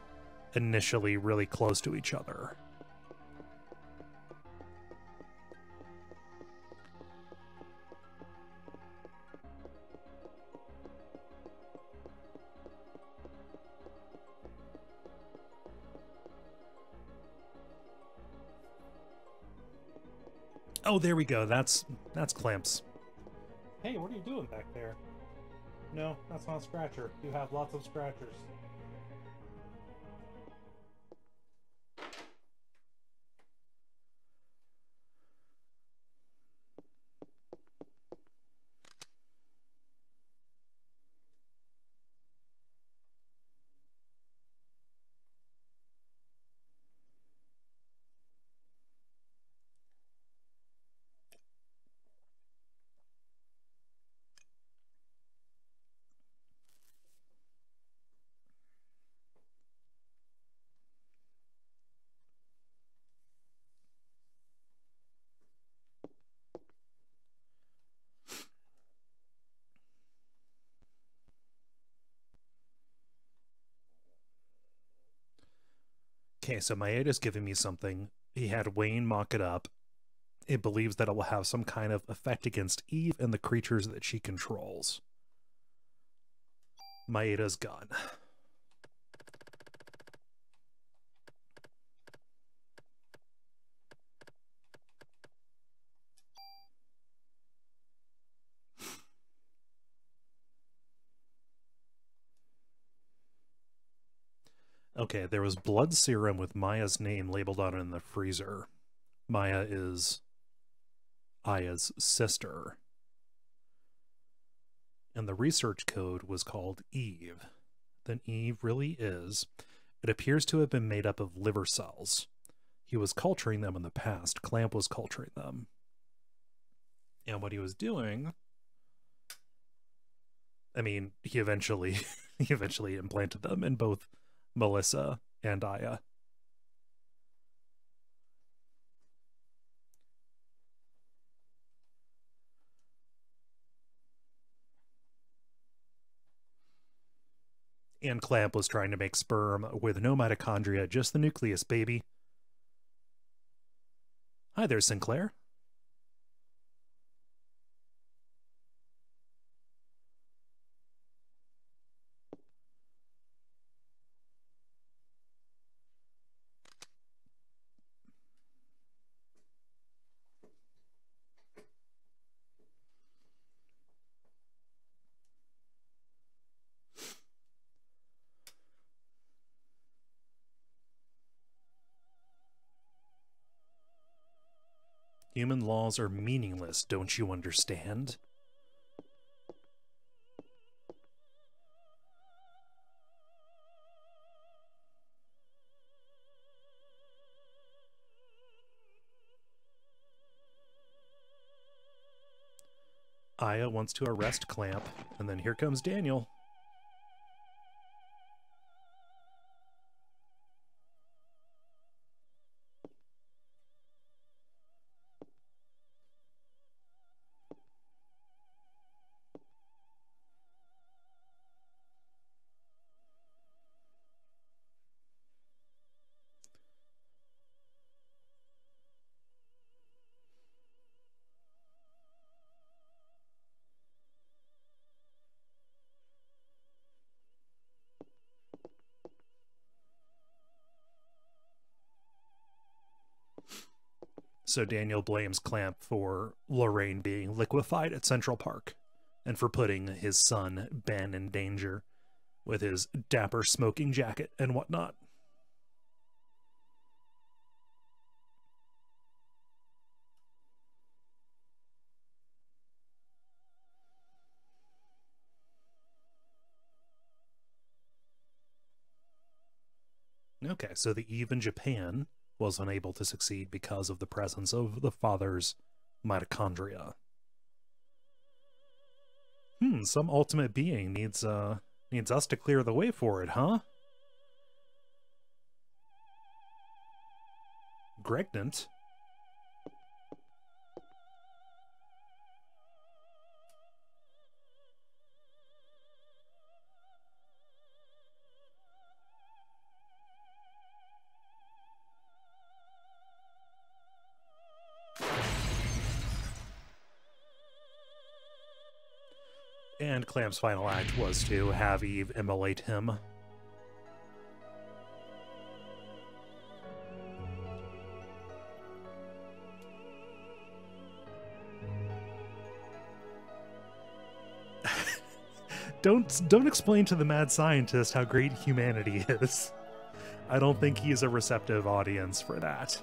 initially really close to each other. Oh, there we go. That's Klamp's. Hey, what are you doing back there? No, that's not a scratcher. You have lots of scratchers. Okay, so Maeda's giving me something. He had Wayne mock it up. It believes that it will have some kind of effect against Eve and the creatures that she controls. Maeda's gun. Okay, there was blood serum with Maya's name labeled on it in the freezer. Maya is Aya's sister. And the research code was called Eve. Then Eve really is. It appears to have been made up of liver cells. He was culturing them in the past. Klamp was culturing them. And what he was doing, I mean, he eventually implanted them in both Melissa and Aya. And Klamp was trying to make sperm with no mitochondria, just the nucleus, baby. Hi there, Sinclair. Human laws are meaningless, don't you understand? Aya wants to arrest Klamp, and then here comes Daniel. So Daniel blames Klamp for Lorraine being liquefied at Central Park and for putting his son, Ben, in danger with his dapper smoking jacket and whatnot. Okay, so the Eve in Japan was unable to succeed because of the presence of the father's mitochondria. Some ultimate being needs us to clear the way for it, huh? Gregnant? And Clamp's final act was to have Eve immolate him. Don't explain to the mad scientist how great humanity is. I don't think he's a receptive audience for that.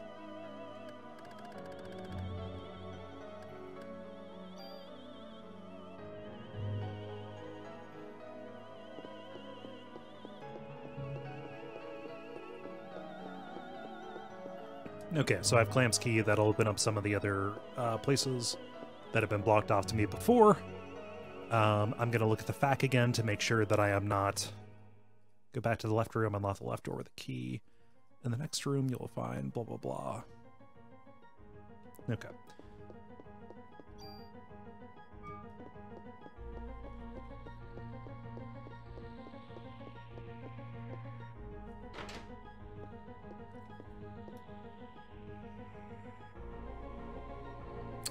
Okay, so I have Clamp's key. That'll open up some of the other places that have been blocked off to me before. I'm going to look at the FAQ again to make sure that I am not... Go back to the left room, unlock the left door with a key. In the next room, you'll find blah, blah, blah. Okay.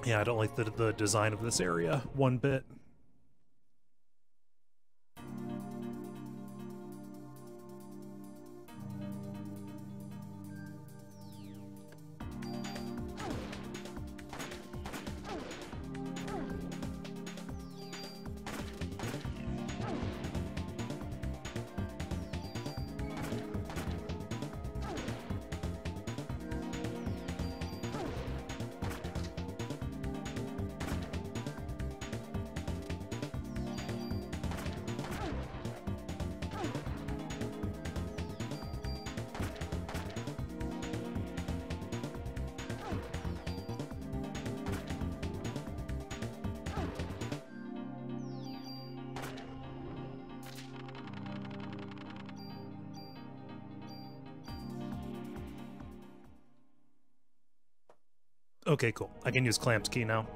Yeah, I don't like the design of this area one bit. Okay, cool. I can use Clamp's key now.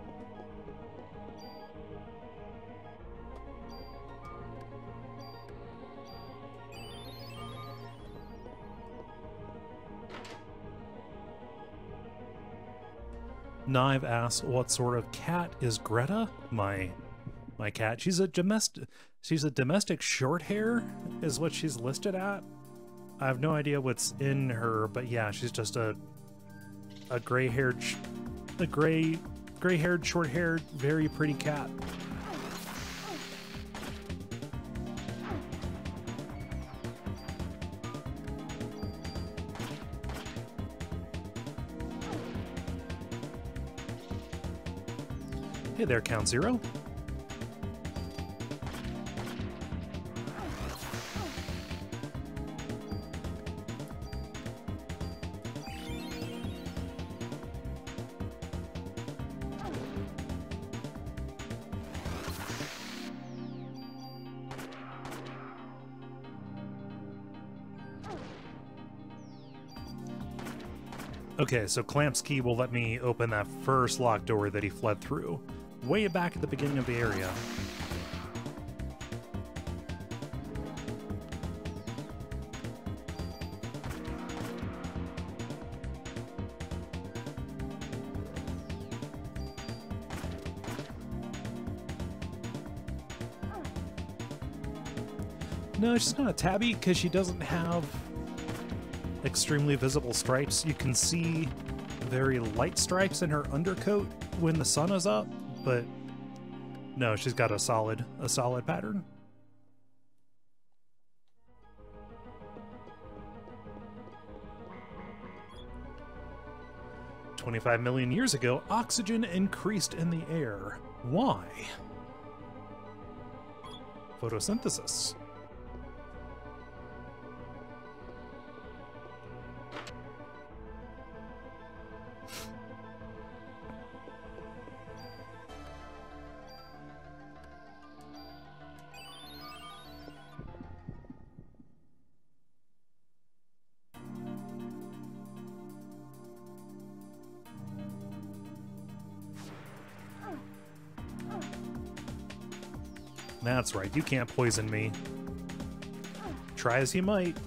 Knive asks, what sort of cat is Greta? My cat. She's a domestic short hair is what she's listed at. I have no idea what's in her, but yeah, she's just a gray-haired short-haired, very pretty cat. Hey there, Count Zero. Okay, so Clamp's key will let me open that first locked door that he fled through, way back at the beginning of the area. No, she's not a tabby because she doesn't have extremely visible stripes. You can see very light stripes in her undercoat when the sun is up, but no, she's got a solid pattern. "25 million years ago, oxygen increased in the air. Why?" Photosynthesis. That's right, you can't poison me. Try as he might.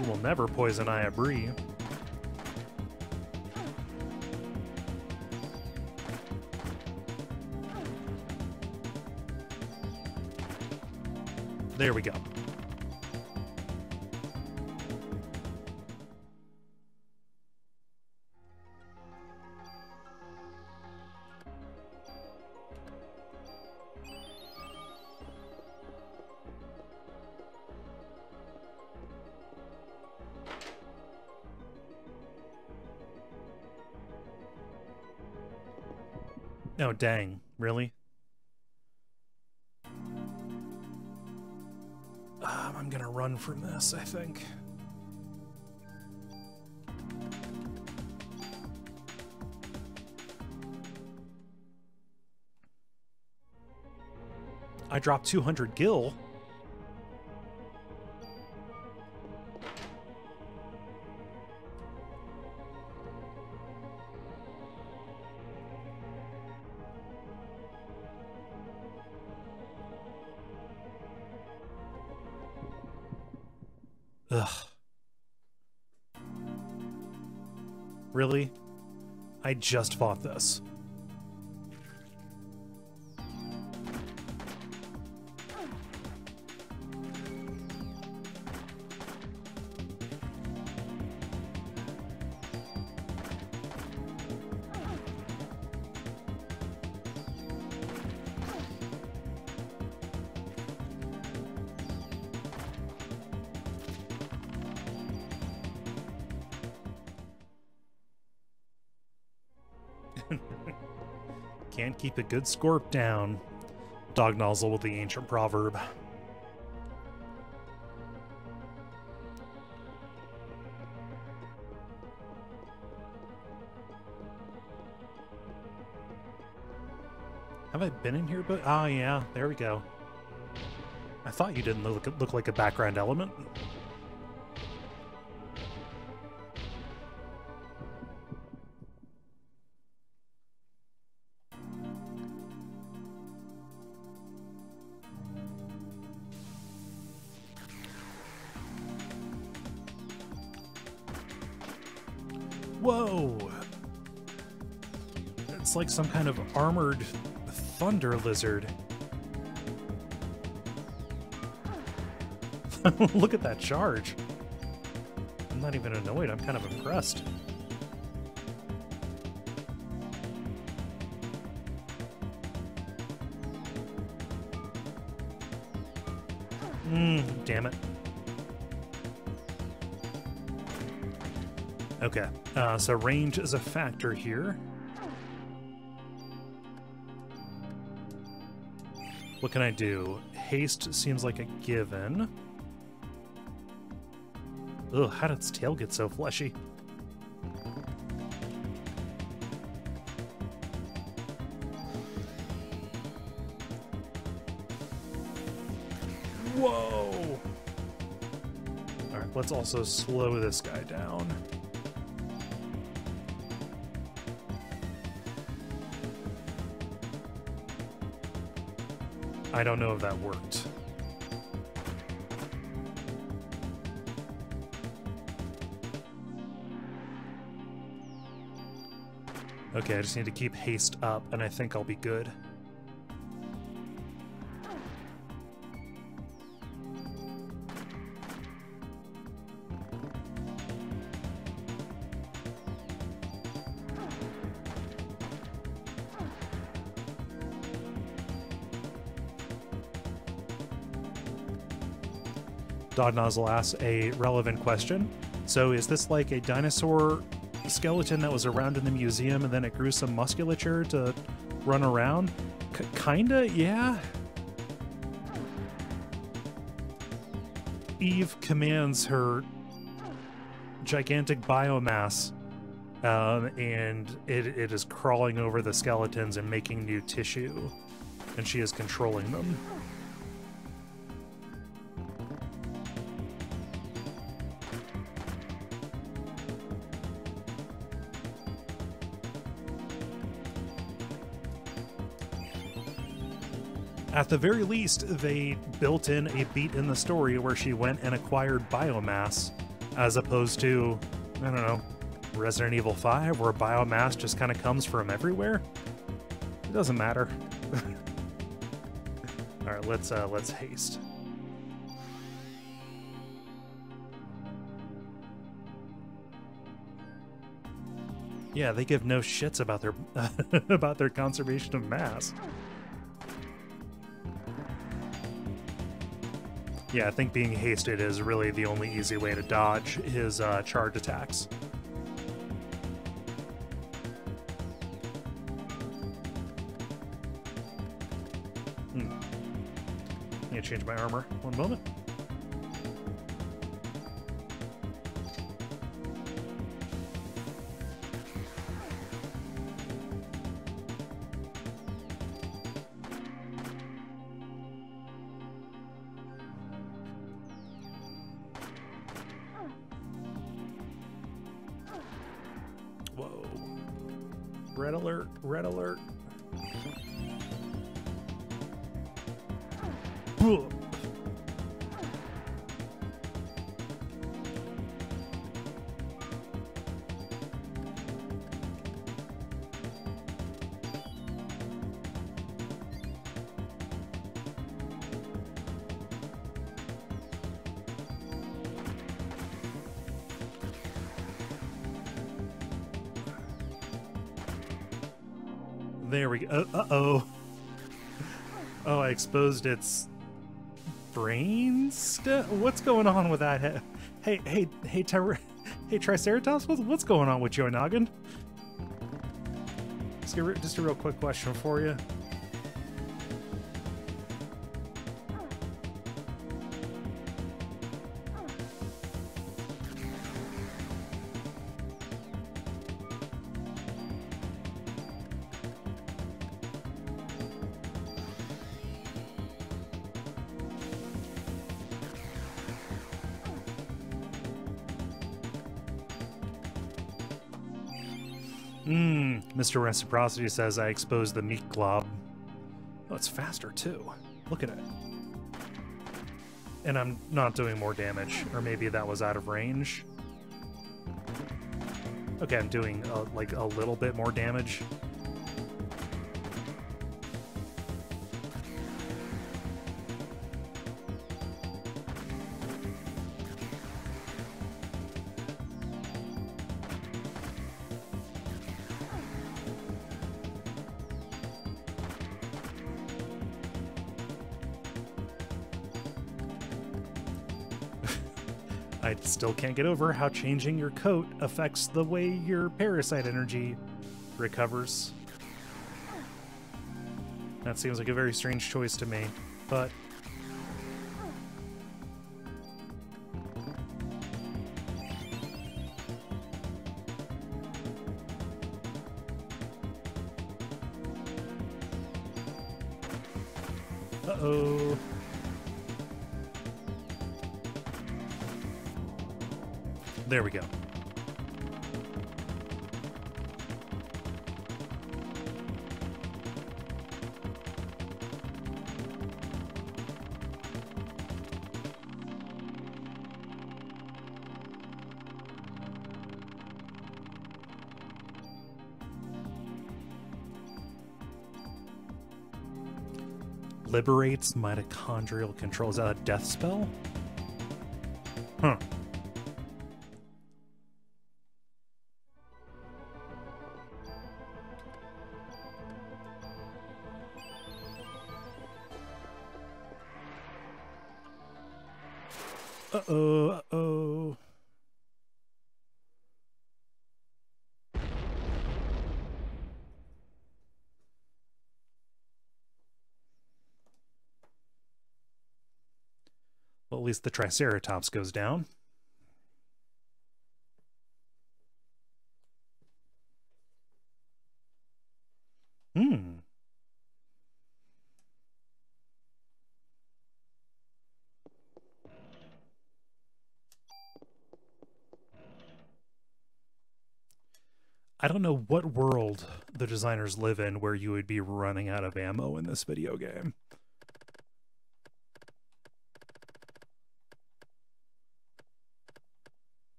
You will never poison Aya Bree. There we go. Oh, dang. Really? I'm gonna run from this, I think. I dropped 200 gil. Ugh. Really? I just fought this. Can't keep a good scorp down. Dog nozzle with the ancient proverb. Have I been in here? But oh yeah, there we go. I thought you didn't look like a background element. Whoa! It's like some kind of armored thunder lizard. Look at that charge. I'm not even annoyed, I'm kind of impressed. Damn it. Okay, so range is a factor here. What can I do? Haste seems like a given. Ugh, how did its tail get so fleshy? Whoa! Alright, let's also slow this guy down. I don't know if that worked. Okay, I just need to keep haste up, and I think I'll be good. Dog Nozzle asks a relevant question. So is this like a dinosaur skeleton that was around in the museum and then it grew some musculature to run around? Kinda, yeah. Eve commands her gigantic biomass, and it is crawling over the skeletons and making new tissue, and she is controlling them. At the very least, they built in a beat in the story where she went and acquired biomass, as opposed to, I don't know, Resident Evil 5, where biomass just kind of comes from everywhere. It doesn't matter. All right, let's haste. Yeah, they give no shits about their about their conservation of mass. Yeah, I think being hasted is really the only easy way to dodge his charge attacks. I need to change my armor. One moment. Whoa. Red alert, red alert. There we go. Uh-oh. Oh, I exposed its brains? What's going on with that? Hey, Triceratops, what's going on with your noggin? Just a real quick question for you. Mr. Reciprocity says I exposed the meat glob. Oh, it's faster too. Look at it. And I'm not doing more damage. Or maybe that was out of range. Okay, I'm doing like a little bit more damage. I still can't get over how changing your coat affects the way your parasite energy recovers. That seems like a very strange choice to me, but... Uh-oh. There we go. Liberates mitochondrial control. Is that a death spell? Huh. Uh-oh, uh-oh. Well, at least the Triceratops goes down. I don't know what world the designers live in where you would be running out of ammo in this video game.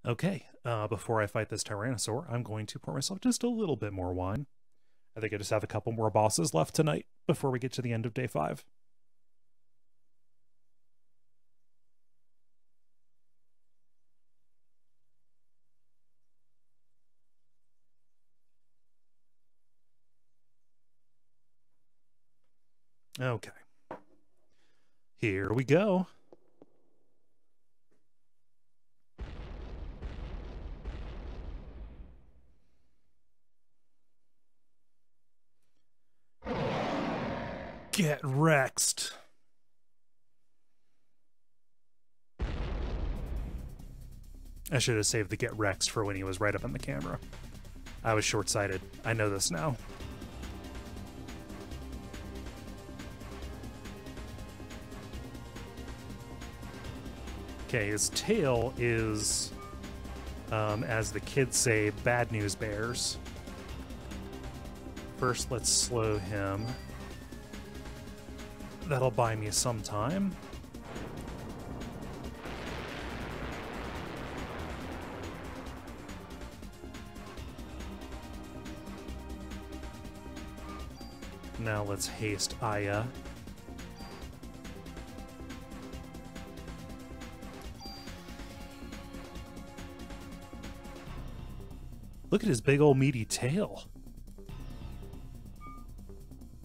Okay, before I fight this Tyrannosaur, I'm going to pour myself just a little bit more wine. I think I just have a couple more bosses left tonight before we get to the end of day 5. Okay. Here we go. Get Rexed. I should have saved the Get Rexed for when he was right up on the camera. I was short-sighted. I know this now. Okay, his tail is, as the kids say, bad news bears. First, let's slow him. That'll buy me some time. Now let's haste Aya. Look at his big old meaty tail.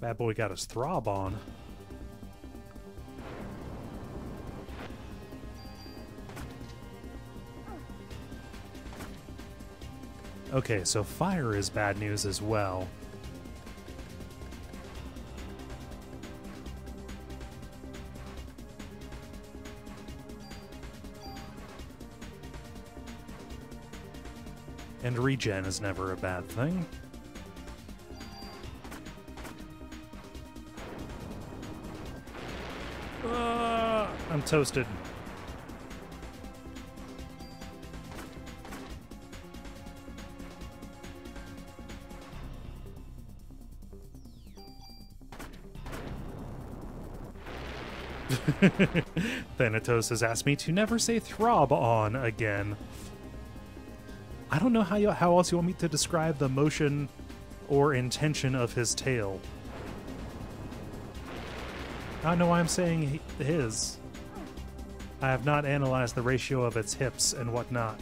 Bad boy got his throb on. Okay, so fire is bad news as well. And regen is never a bad thing. I'm toasted. Thanatos has asked me to never say throb on again. I don't know how else you want me to describe the motion or intention of his tail. I don't know why I'm saying his. I have not analyzed the ratio of its hips and whatnot.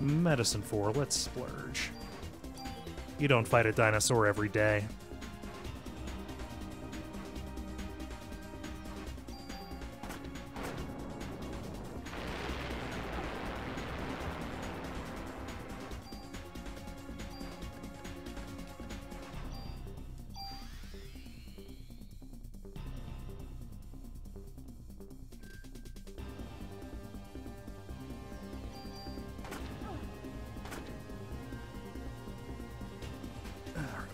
Medicine 4, let's splurge. You don't fight a dinosaur every day.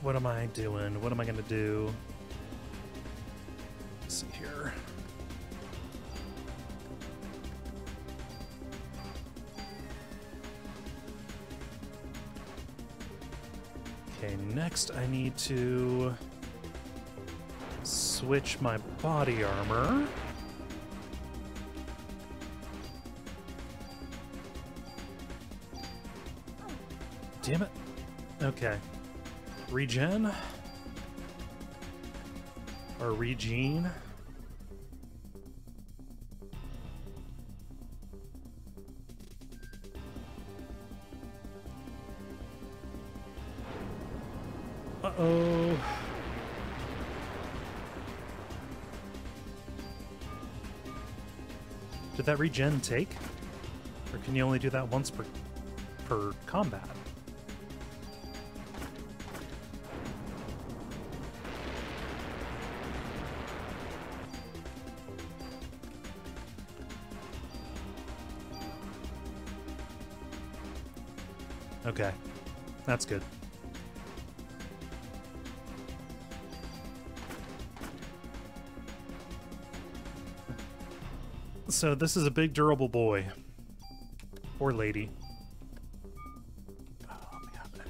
What am I doing? What am I gonna do? Let's see here. Okay, next I need to switch my body armor. Damn it. Okay. Regen? Or regene? Uh-oh. Did that regen take? Or can you only do that once per combat? Okay, that's good. So this is a big durable boy. Or lady. Oh, man.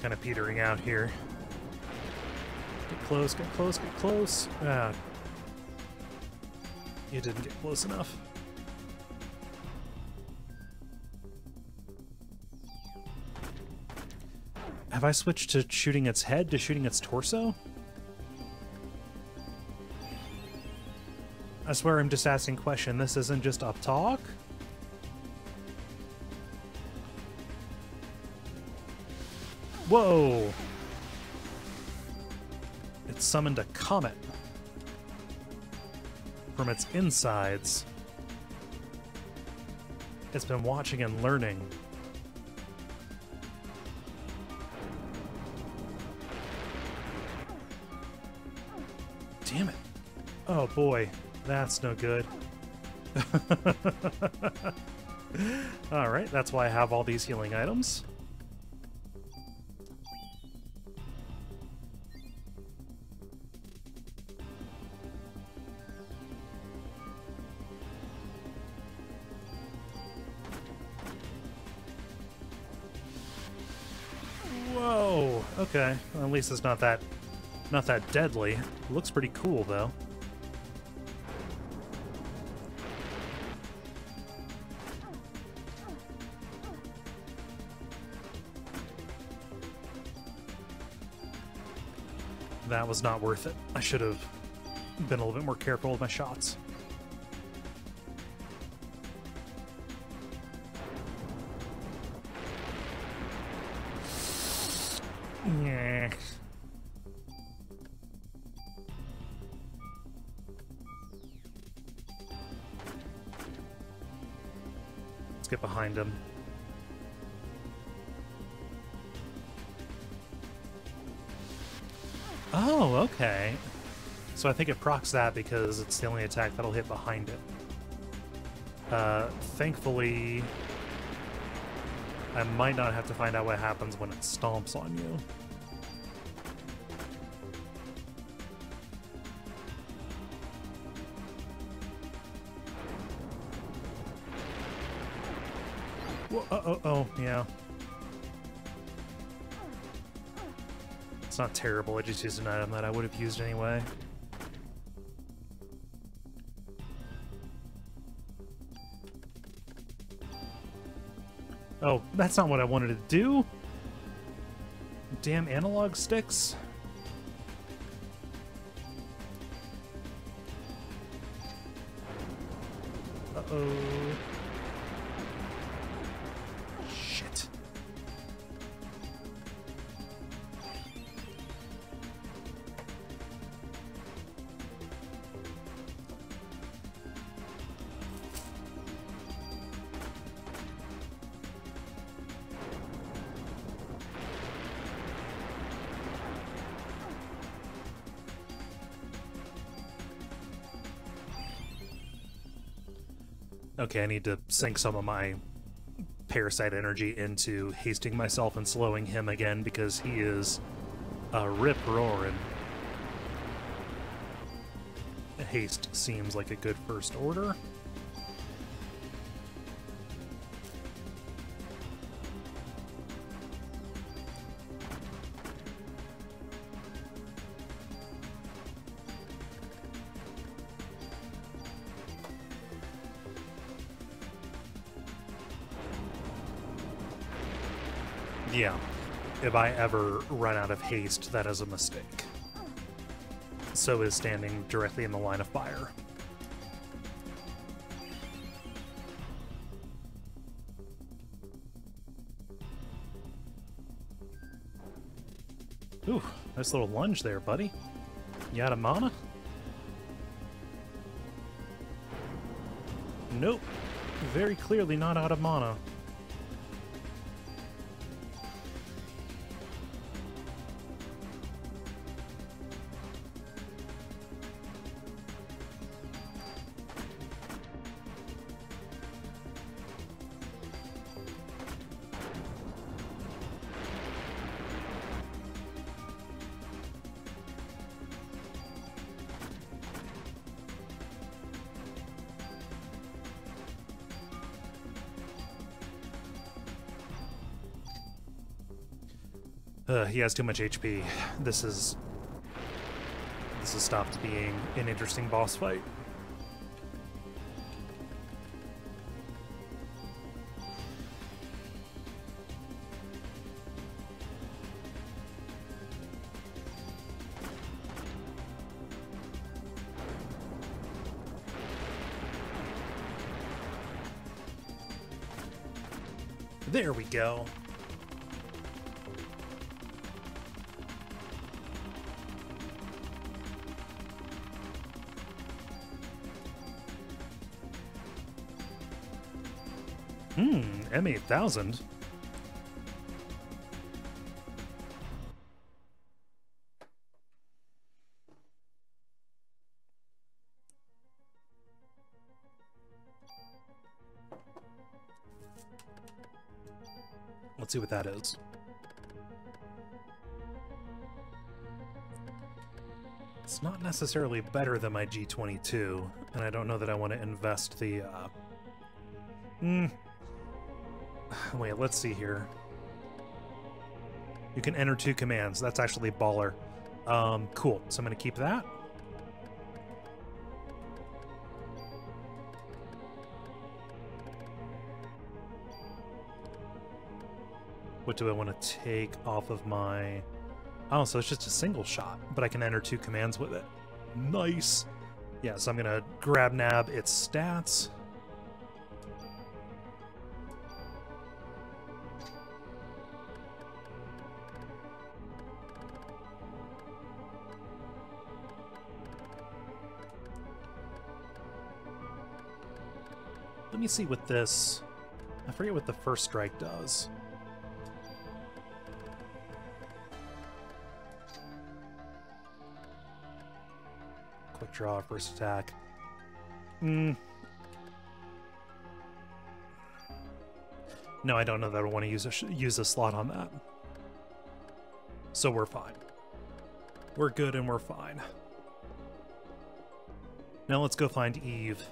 Kind of petering out here. Get close, get close, get close. Ah. You didn't get close enough. Have I switched to shooting its head to shooting its torso? I swear I'm just asking question. This isn't just up talk? Whoa! It summoned a comet from its insides. It's been watching and learning. Damn it. Oh boy, that's no good. Alright, that's why I have all these healing items. Okay. Well, at least it's not that deadly. It looks pretty cool, though. That was not worth it. I should have been a little bit more careful with my shots. Yeah. Let's get behind him. Oh, okay. So I think it procs that because it's the only attack that'll hit behind it. Thankfully, I might not have to find out what happens when it stomps on you. Whoa, oh, yeah. It's not terrible, I just used an item that I would have used anyway. Oh, that's not what I wanted to do! Damn analog sticks. Uh-oh. Shit. Okay, I need to sink some of my Parasite energy into hasting myself and slowing him again because he is rip-roaring. Haste seems like a good first order. Yeah, if I ever run out of haste, that is a mistake. So is standing directly in the line of fire. Ooh, nice little lunge there, buddy. You out of mana? Nope. Very clearly not out of mana. He has too much HP. This has stopped being an interesting boss fight. There we go. M8000. Let's see what that is. It's not necessarily better than my G22, and I don't know that I want to invest the, Wait, let's see here. You can enter 2 commands. That's actually baller. Cool. So I'm going to keep that. What do I want to take off of my... Oh, so it's just a single shot, but I can enter 2 commands with it. Nice. Yeah, so I'm going to grab nab its stats. Let me see what this... I forget what the first strike does. Quick draw, first attack. No, I don't know that I want to use a slot on that. So we're fine. We're good and we're fine. Now let's go find Eve.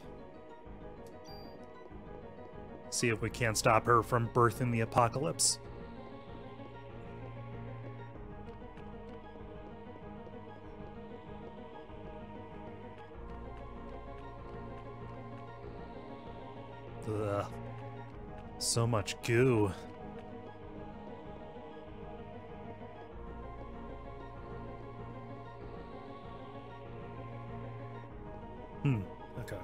See if we can't stop her from birthing the apocalypse. Ugh. So much goo. Okay.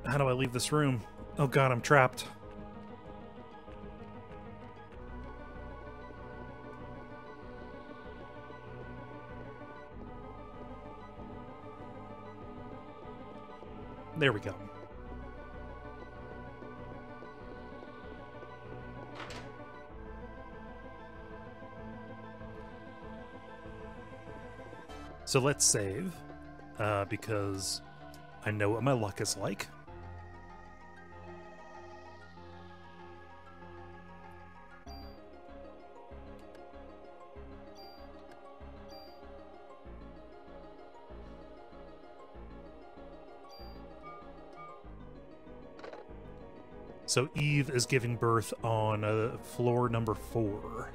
How do I leave this room? Oh god, I'm trapped. There we go. So let's save, because I know what my luck is like. So Eve is giving birth on floor number 4.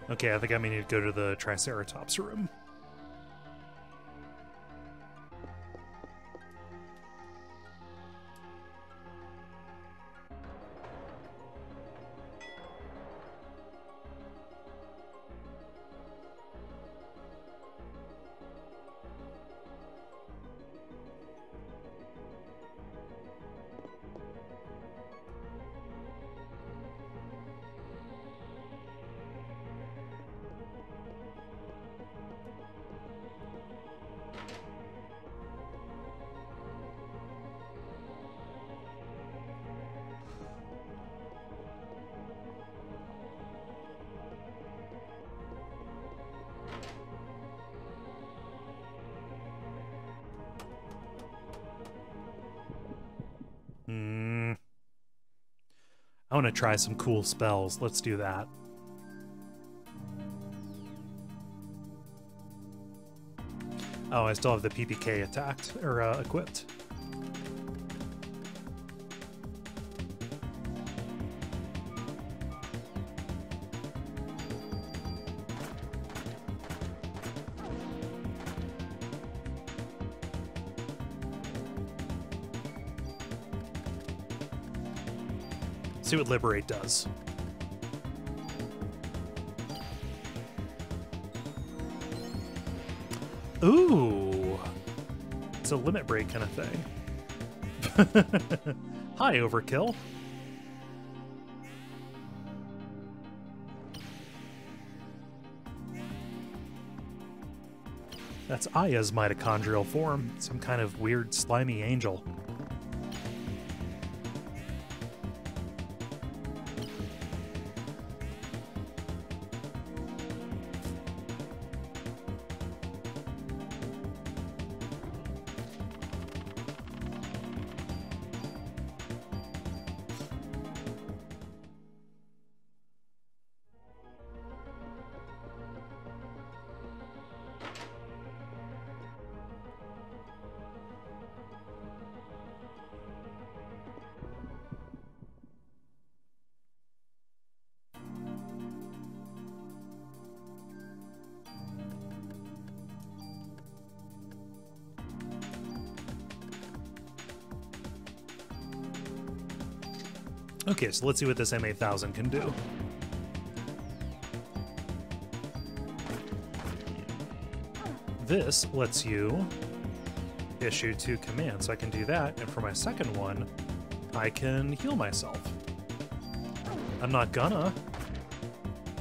Okay, I think I may need to go to the Triceratops room. I want to try some cool spells. Let's do that. Oh, I still have the PPK attacked, or equipped. See what Liberate does. Ooh. It's a limit break kind of thing. Hi, Overkill. That's Aya's mitochondrial form. Some kind of weird, slimy angel. Okay, so let's see what this M8000 can do. This lets you issue 2 commands, so I can do that, and for my second one, I can heal myself. I'm not gonna.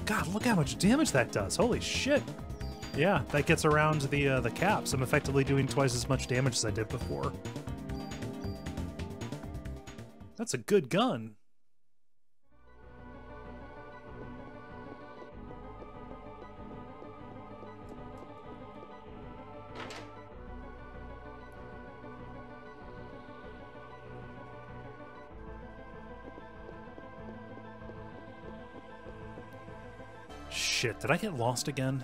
God, look how much damage that does. Holy shit. Yeah, that gets around the caps. I'm effectively doing twice as much damage as I did before. That's a good gun. Shit, did I get lost again?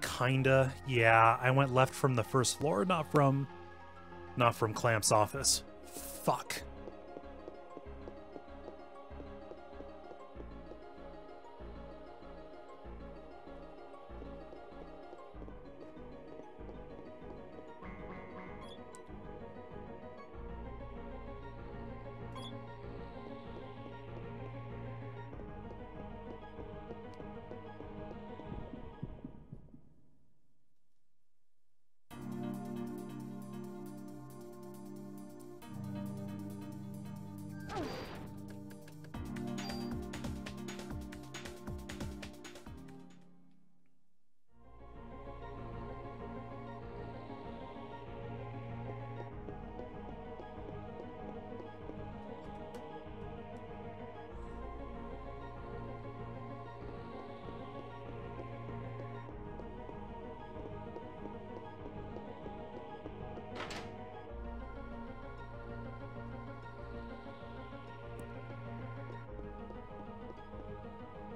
Kinda. Yeah, I went left from the first floor, not from Clamp's office. Fuck.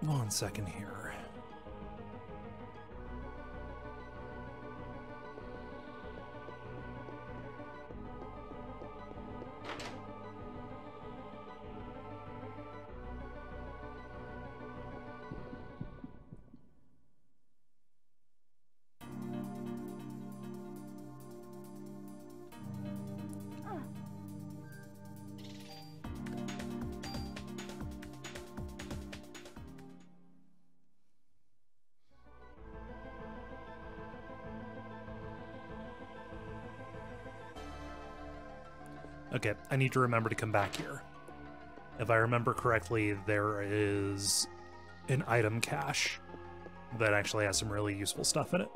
One second here. Okay, I need to remember to come back here. If I remember correctly, there is an item cache that actually has some really useful stuff in it.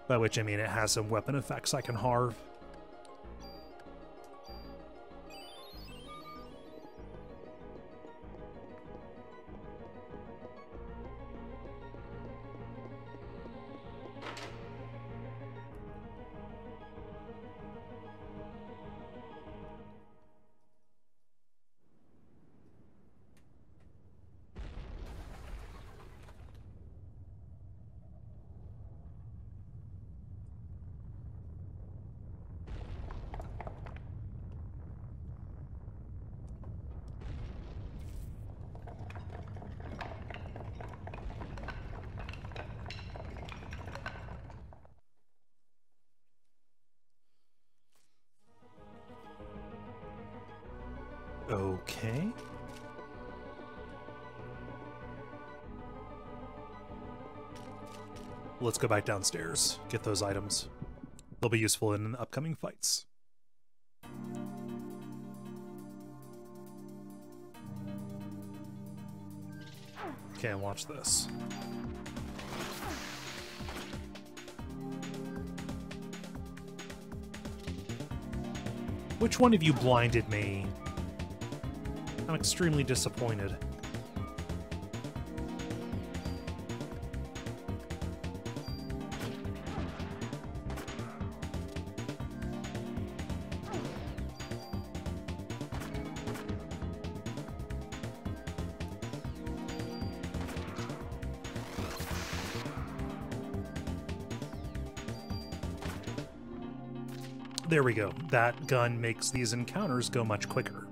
By which I mean it has some weapon effects I can harv. Okay. Let's go back downstairs, get those items. They'll be useful in upcoming fights. Okay, watch this. Which one of you blinded me? I'm extremely disappointed. There we go. That gun makes these encounters go much quicker.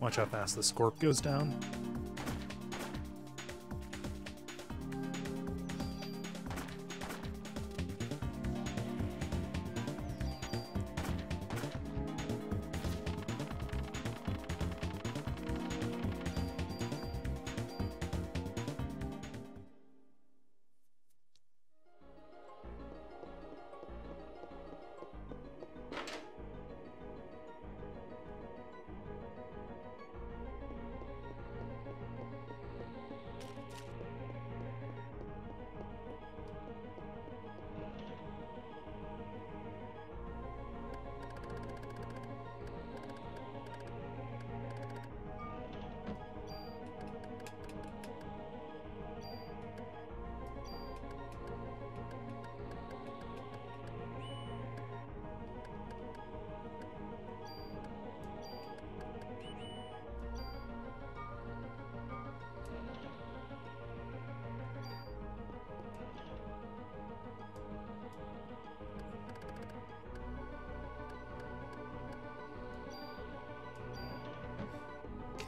Watch how fast the Scorp goes down.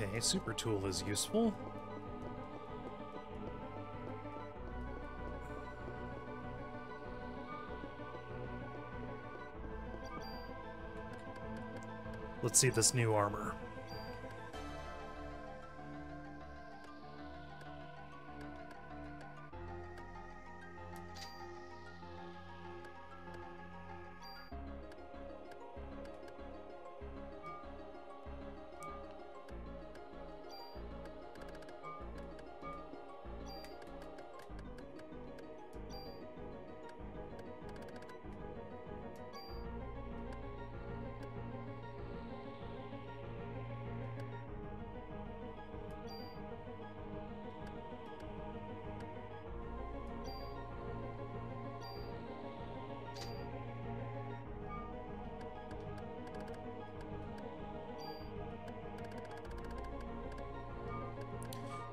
Okay, super tool is useful. Let's see this new armor.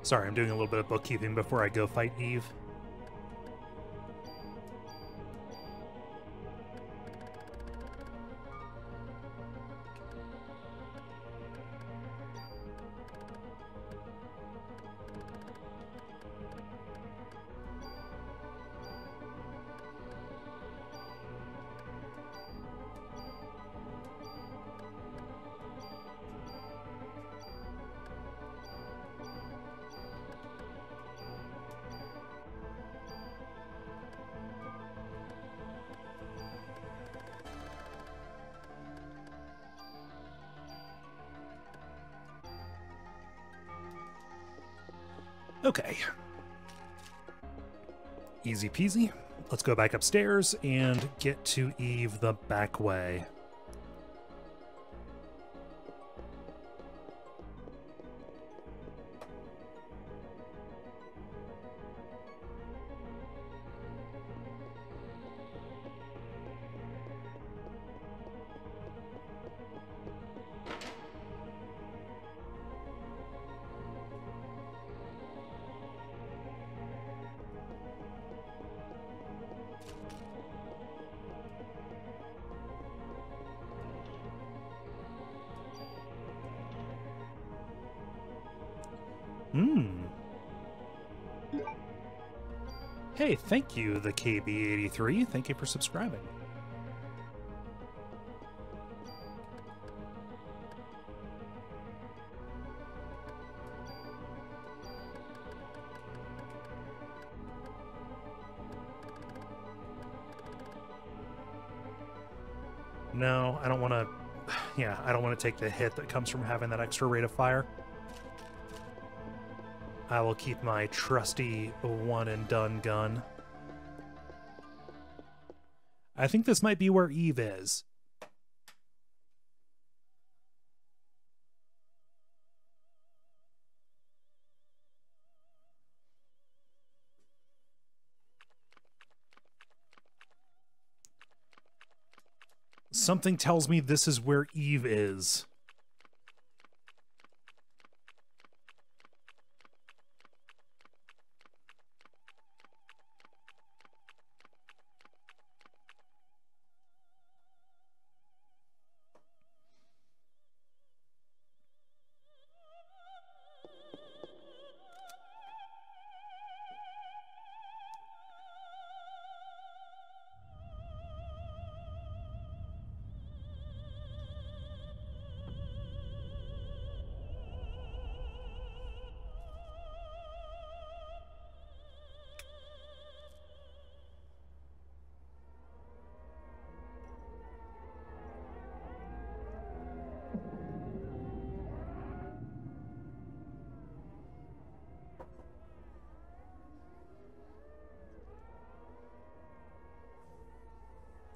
Sorry, I'm doing a little bit of bookkeeping before I go fight Eve. Okay. Easy peasy. Let's go back upstairs and get to Eve the back way. Hmm. Hey, thank you, the KB83. Thank you for subscribing. No, I don't want to... Yeah, I don't want to take the hit that comes from having that extra rate of fire. I will keep my trusty one-and-done gun. I think this might be where Eve is. Something tells me this is where Eve is.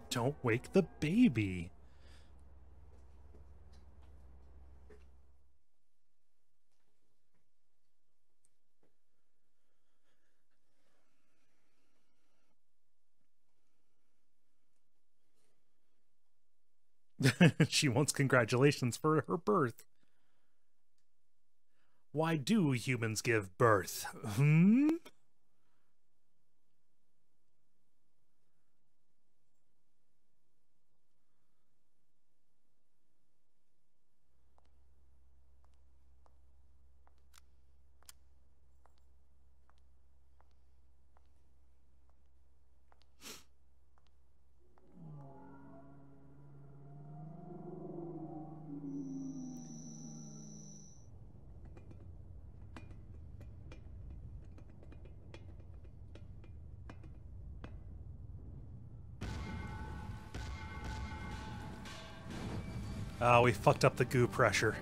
Don't wake the baby. She wants congratulations for her birth. Why do humans give birth? Hmm? Oh, we fucked up the goo pressure.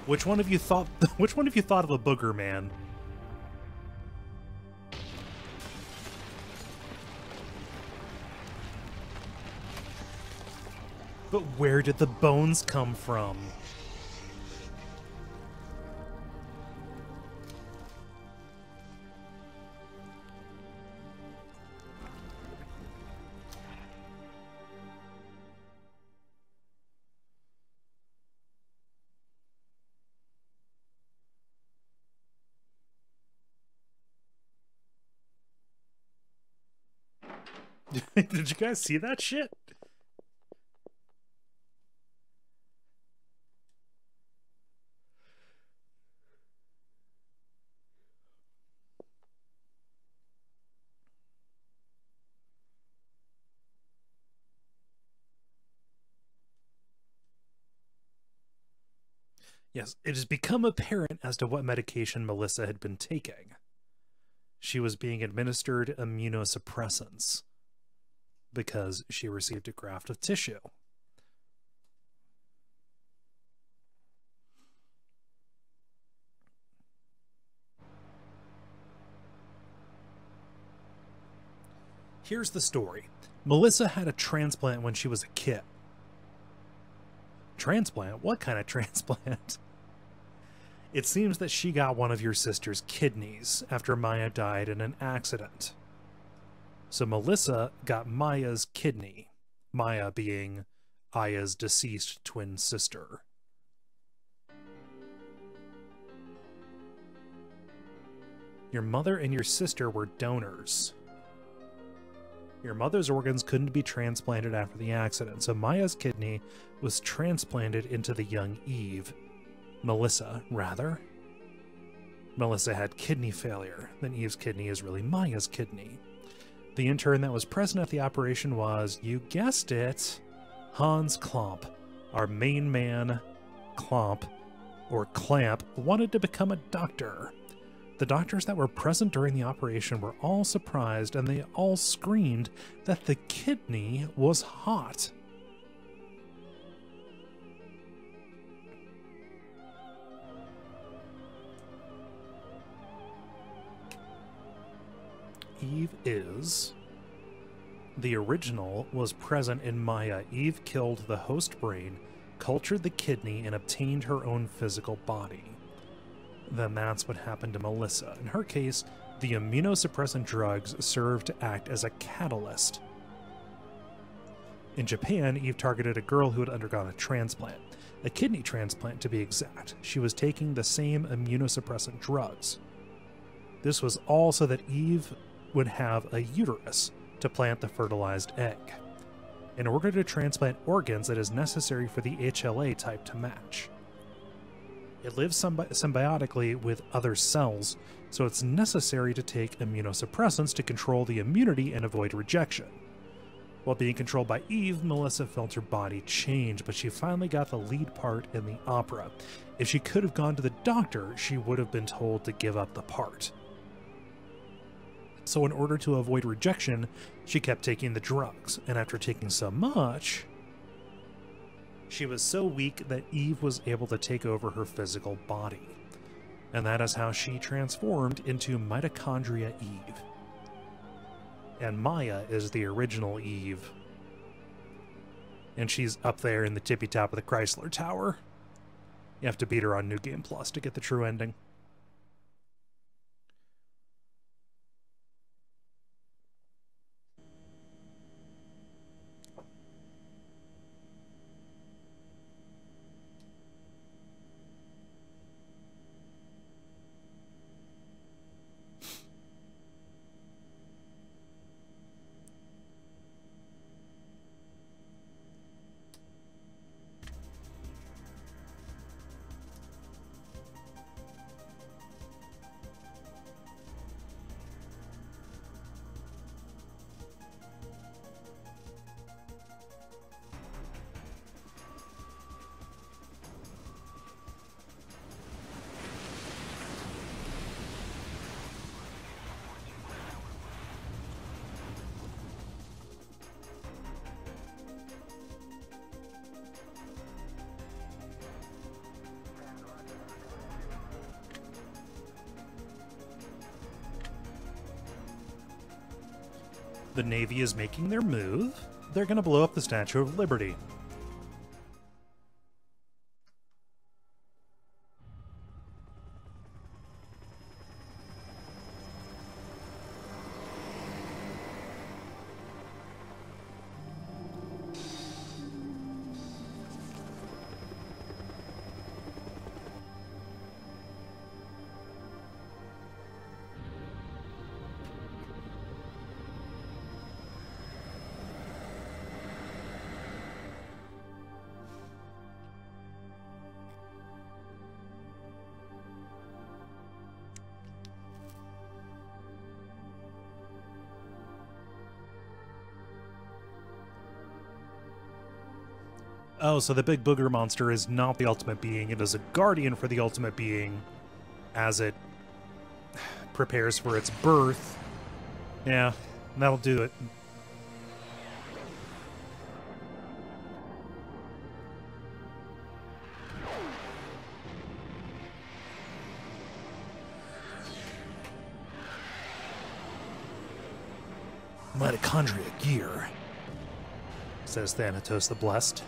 Which one of you thought of the booger man? But where did the bones come from? Did you guys see that shit? Yes, it has become apparent as to what medication Melissa had been taking. She was being administered immunosuppressants because she received a graft of tissue. Here's the story. Melissa had a transplant when she was a kid. Transplant? What kind of transplant? It seems that she got one of your sister's kidneys after Maya died in an accident. So Melissa got Maya's kidney, Maya being Aya's deceased twin sister. Your mother and your sister were donors. Your mother's organs couldn't be transplanted after the accident, so Maya's kidney was transplanted into the young Eve. Melissa, rather. Melissa had kidney failure. Then Eve's kidney is really Maya's kidney. The intern that was present at the operation was, you guessed it, Hans Klamp. Our main man, Klamp, wanted to become a doctor. The doctors that were present during the operation were all surprised, and they all screamed that the kidney was hot. Eve is... The original was present in Maya. Eve killed the host brain, cultured the kidney, and obtained her own physical body. Then that's what happened to Melissa. In her case, the immunosuppressant drugs served to act as a catalyst. In Japan, Eve targeted a girl who had undergone a transplant, a kidney transplant to be exact. She was taking the same immunosuppressant drugs. This was all so that Eve would have a uterus to plant the fertilized egg. In order to transplant organs, it is necessary for the HLA type to match. It lives symbiotically with other cells, so it's necessary to take immunosuppressants to control the immunity and avoid rejection. While being controlled by Eve, Melissa felt her body change, but she finally got the lead part in the opera. If she could have gone to the doctor, she would have been told to give up the part. So in order to avoid rejection, she kept taking the drugs, and after taking so much, she was so weak that Eve was able to take over her physical body. And that is how she transformed into Mitochondria Eve. And Maya is the original Eve. And she's up there in the tippy top of the Chrysler Tower. You have to beat her on New Game Plus to get the true ending. The Navy is making their move. They're going to blow up the Statue of Liberty. Oh, so the big booger monster is not the ultimate being. It is a guardian for the ultimate being as it prepares for its birth. Yeah, that'll do it. Mitochondria gear, says Thanatos the Blessed.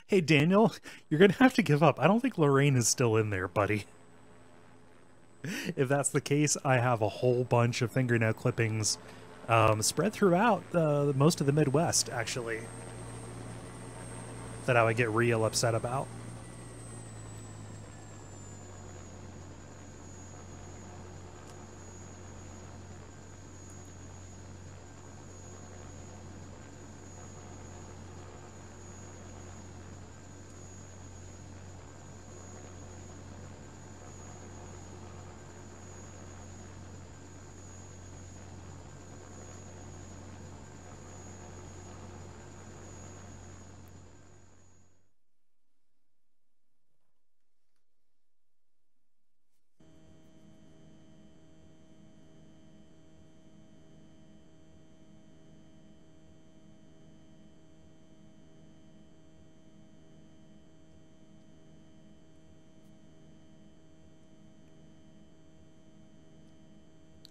Hey, Daniel, you're going to have to give up. I don't think Lorraine is still in there, buddy. If that's the case, I have a whole bunch of fingernail clippings spread throughout most of the Midwest, actually, that I would get real upset about.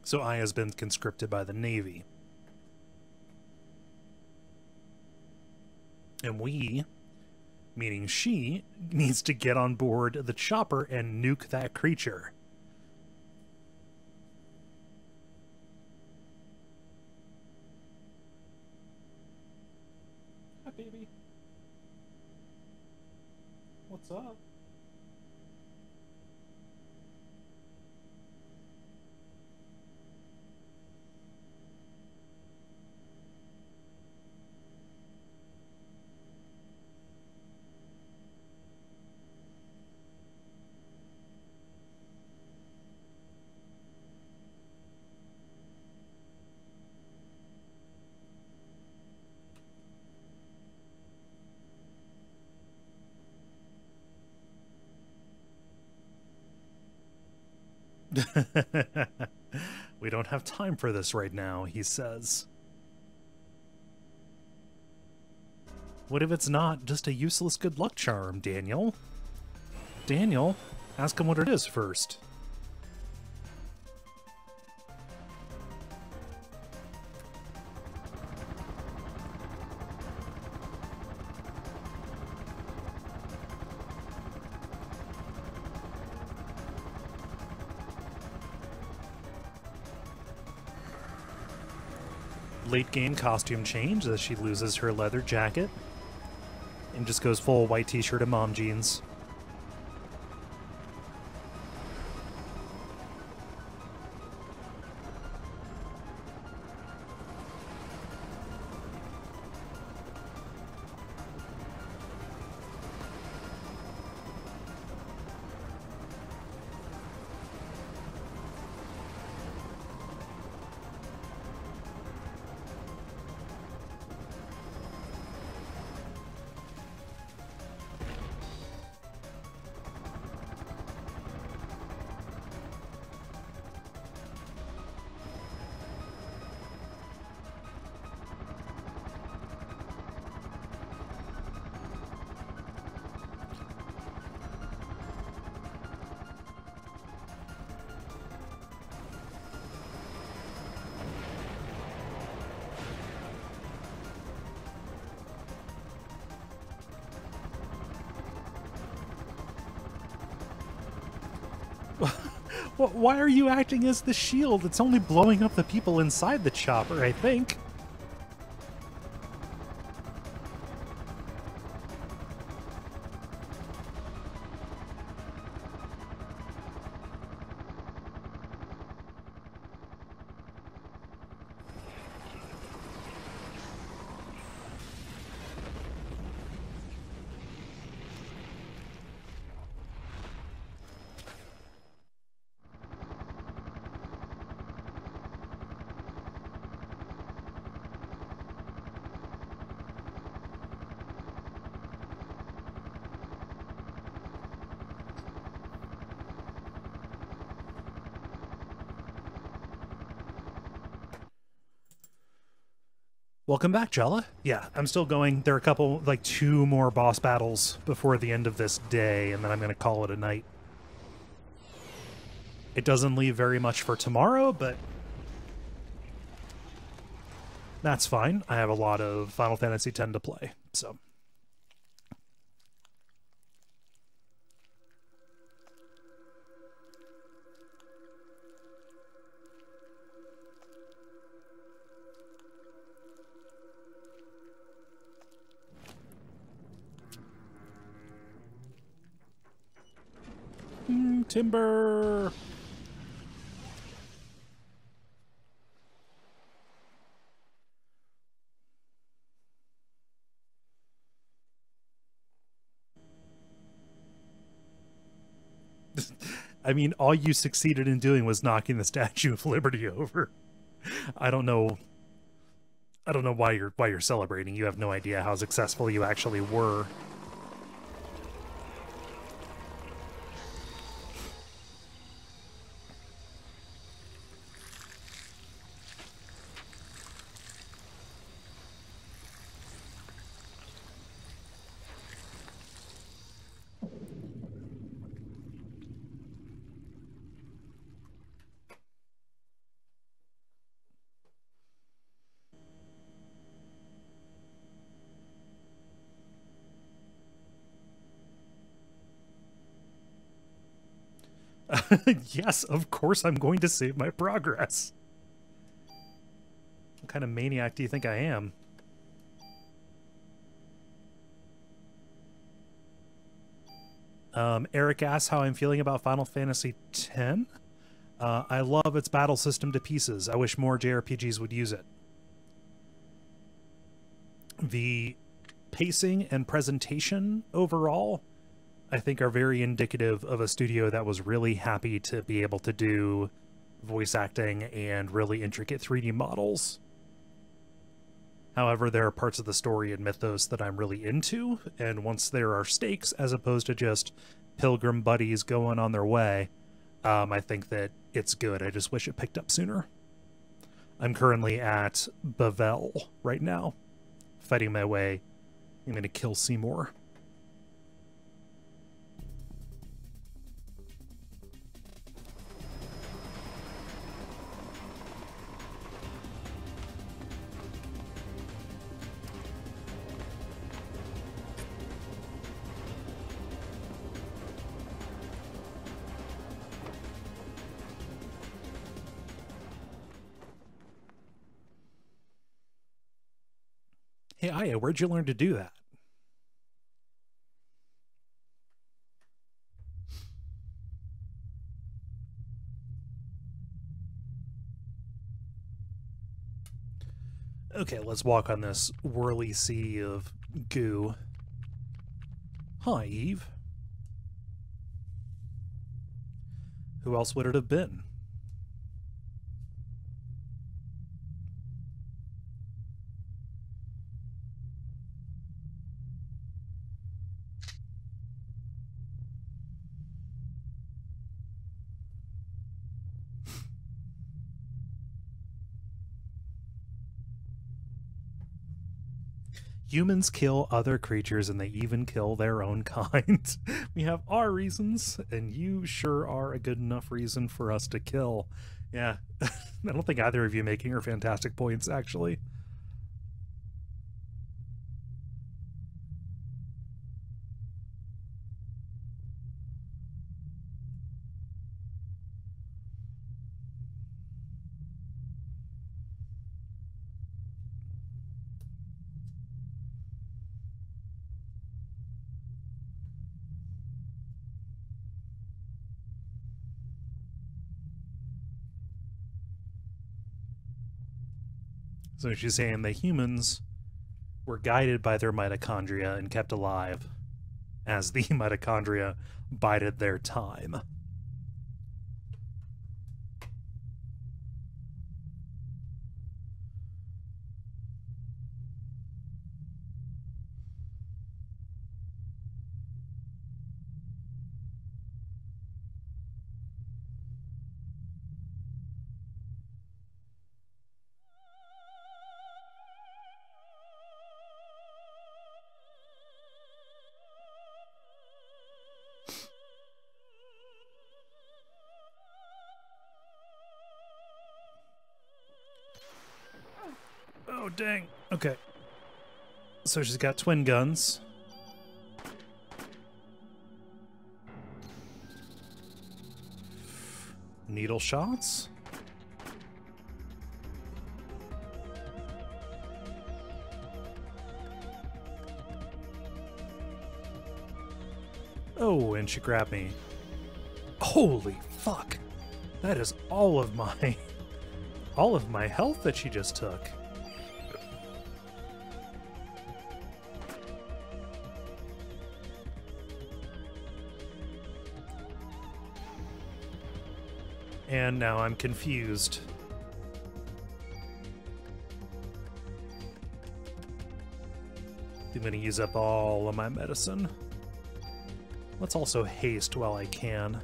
So Aya's been conscripted by the Navy. And we, meaning she, needs to get on board the chopper and nuke that creature. Hi, baby. What's up? We don't have time for this right now, he says. What if it's not just a useless good luck charm, Daniel? Daniel, ask him what it is first. Late game costume change as she loses her leather jacket and just goes full white t-shirt and mom jeans. Why are you acting as the shield? It's only blowing up the people inside the chopper, I think. Welcome back, Jella. Yeah, I'm still going. There are a couple, like 2 more boss battles before the end of this day, and then I'm going to call it a night. It doesn't leave very much for tomorrow, but that's fine. I have a lot of Final Fantasy X to play, so... Timber! I mean, all you succeeded in doing was knocking the Statue of Liberty over. I don't know. I don't know why you're celebrating. You have no idea how successful you actually were. Yes, of course I'm going to save my progress. What kind of maniac do you think I am? Eric asks how I'm feeling about Final Fantasy X. I love its battle system to pieces. I wish more JRPGs would use it. The pacing and presentation overall, I think, are very indicative of a studio that was really happy to be able to do voice acting and really intricate 3D models. However, there are parts of the story and mythos that I'm really into, and once there are stakes as opposed to just pilgrim buddies going on their way, I think that it's good. I just wish it picked up sooner. I'm currently at Bavel right now, fighting my way. I'm going to kill Seymour. Hey, Aya, where'd you learn to do that? Okay, let's walk on this whirly sea of goo. Hi, Eve. Who else would it have been? Humans kill other creatures and they even kill their own kind. We have our reasons, and you sure are a good enough reason for us to kill. Yeah, I don't think either of you making are fantastic points, actually. So she's saying the humans were guided by their mitochondria and kept alive as the mitochondria bided their time. Oh, dang. Okay. So she's got twin guns. Needle shots. Oh, and she grabbed me. Oh, Holy fuck. That is all of my health that she just took. And now I'm confused. I'm gonna use up all of my medicine. Let's also haste while I can.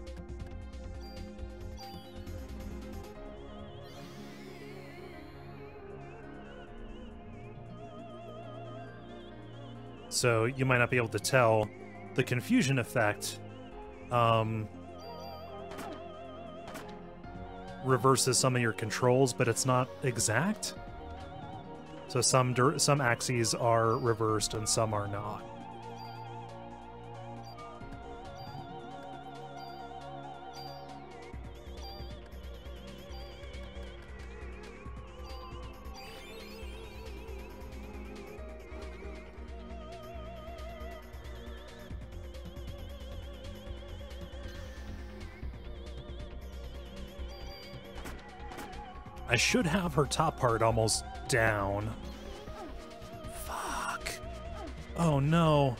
So you might not be able to tell the confusion effect reverses some of your controls, but it's not exact. So some axes are reversed and some are not. I should have her top part almost down. Fuck. Oh no.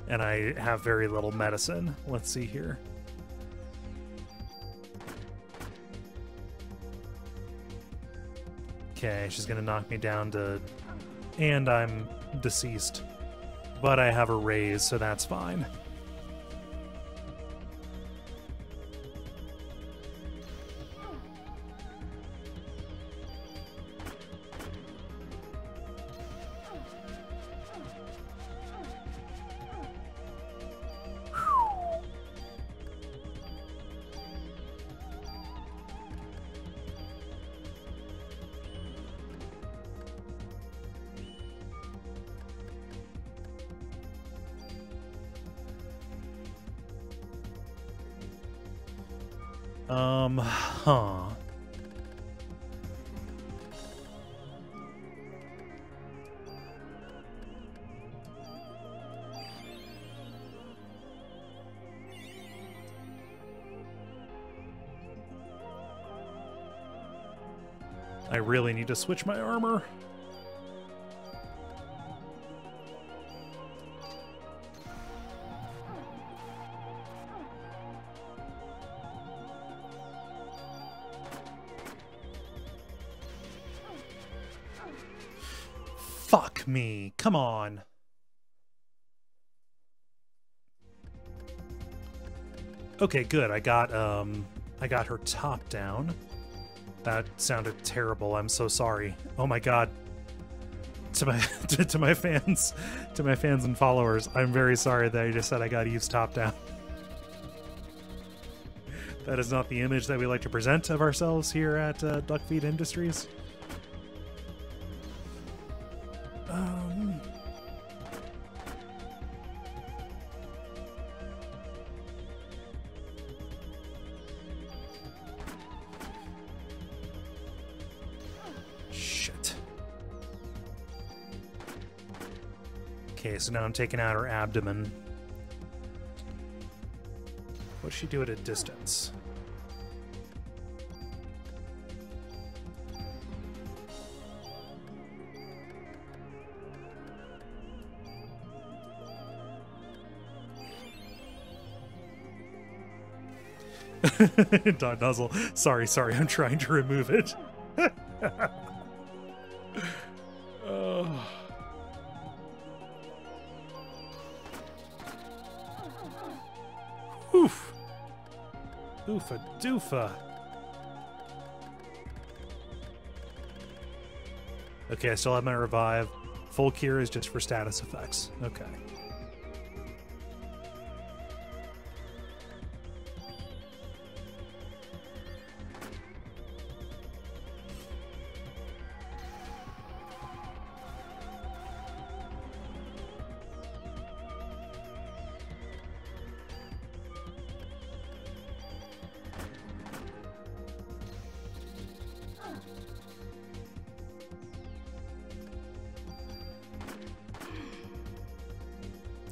And I have very little medicine. Let's see here. Okay, she's gonna knock me down to... And I'm deceased. But I have a raise, so that's fine. Huh. I really need to switch my armor. Fuck me. Come on. Okay, good. I got her top down. That sounded terrible. I'm so sorry. Oh my god. To my to my fans and followers, I'm very sorry that I just said I got Eve's top down. That is not the image that we like to present of ourselves here at Duckfeed Industries. Shit. Okay, so now I'm taking out her abdomen. What'd she do at a distance? Dot Nuzzle. Sorry, I'm trying to remove it. Oh. Oof. Oofa doofa. Okay, I still have my revive. Full cure is just for status effects. Okay.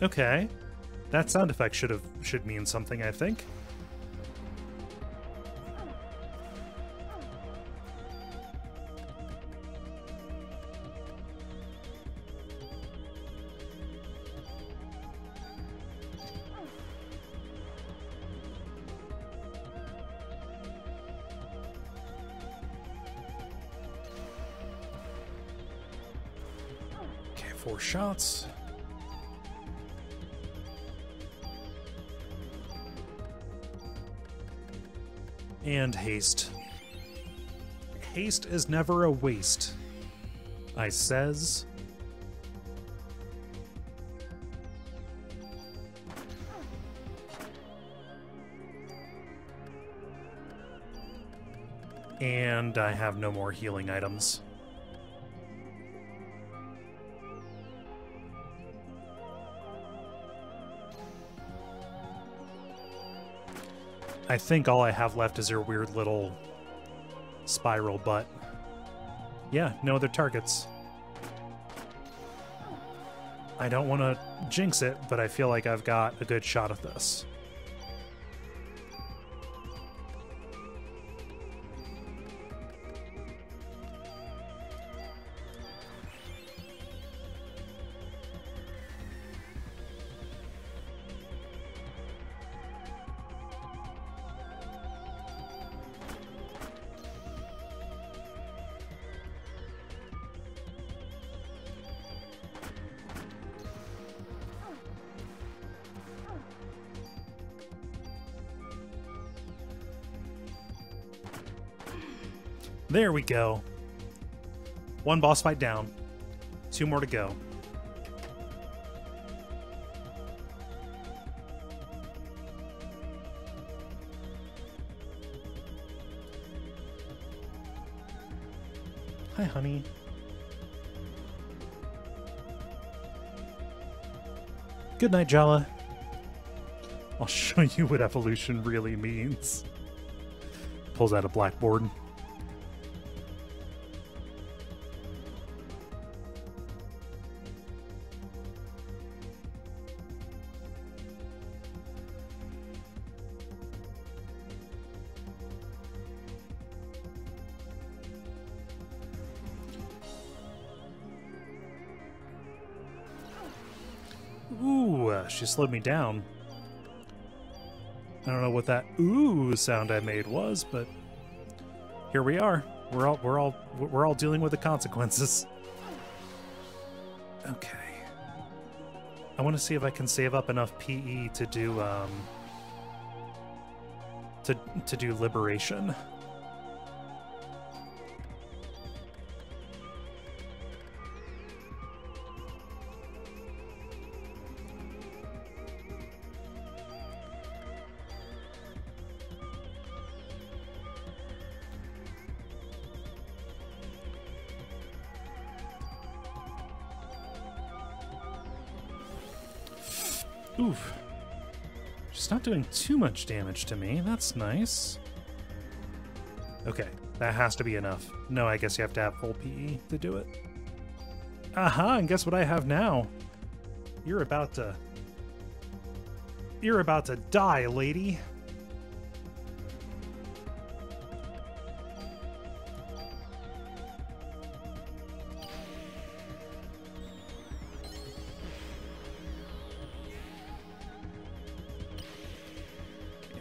Okay. That sound effect should mean something, I think. Okay, 4 shots. And haste. Haste is never a waste, I says. And I have no more healing items. I think all I have left is your weird little spiral butt. Yeah, no other targets. I don't want to jinx it, but I feel like I've got a good shot at this. There we go. 1 boss fight down. 2 more to go. Hi, honey. Good night, Jala. I'll show you what evolution really means. Pulls out a blackboard. Ooh, she slowed me down. I don't know what that ooh sound I made was, but here we are. We're all dealing with the consequences. Okay. I want to see if I can save up enough PE to do to do liberation. Oof. She's not doing too much damage to me. That's nice. Okay, that has to be enough. No, I guess you have to have full PE to do it. Aha, and guess what I have now? You're about to die, lady.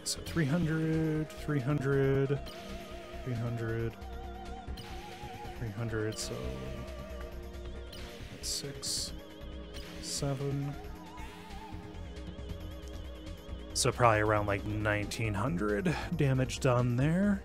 So 300, 300, 300, 300, so 6, 7. So probably around like 1900 damage done there.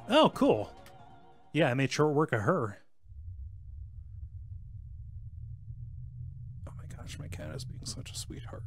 Oh, cool. Yeah, I made short work of her. gosh, my cat is being such a sweetheart.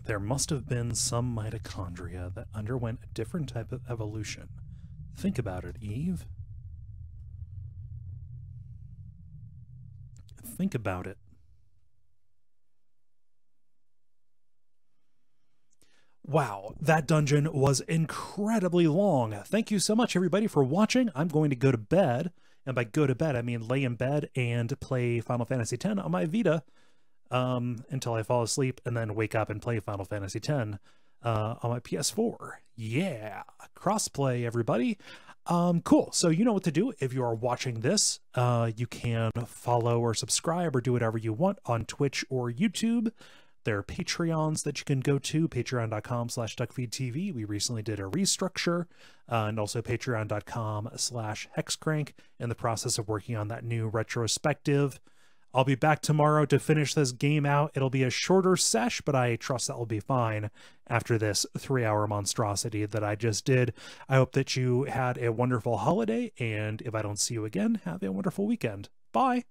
There must have been some mitochondria that underwent a different type of evolution. Think about it, Eve. Think about it. Wow, that dungeon was incredibly long. Thank you so much, everybody, for watching. I'm going to go to bed. And by go to bed, I mean lay in bed and play Final Fantasy X on my Vita. Until I fall asleep and then wake up and play Final Fantasy X on my PS4. Yeah, crossplay, everybody. Cool. So you know what to do if you are watching this. You can follow or subscribe or do whatever you want on Twitch or YouTube. There are Patreons that you can go to, patreon.com/Duckfeed.tv. We recently did a restructure, and also patreon.com/Hexcrank, in the process of working on that new retrospective. I'll be back tomorrow to finish this game out. It'll be a shorter sesh, but I trust that will be fine after this 3-hour monstrosity that I just did. I hope that you had a wonderful holiday, and if I don't see you again, have a wonderful weekend. Bye!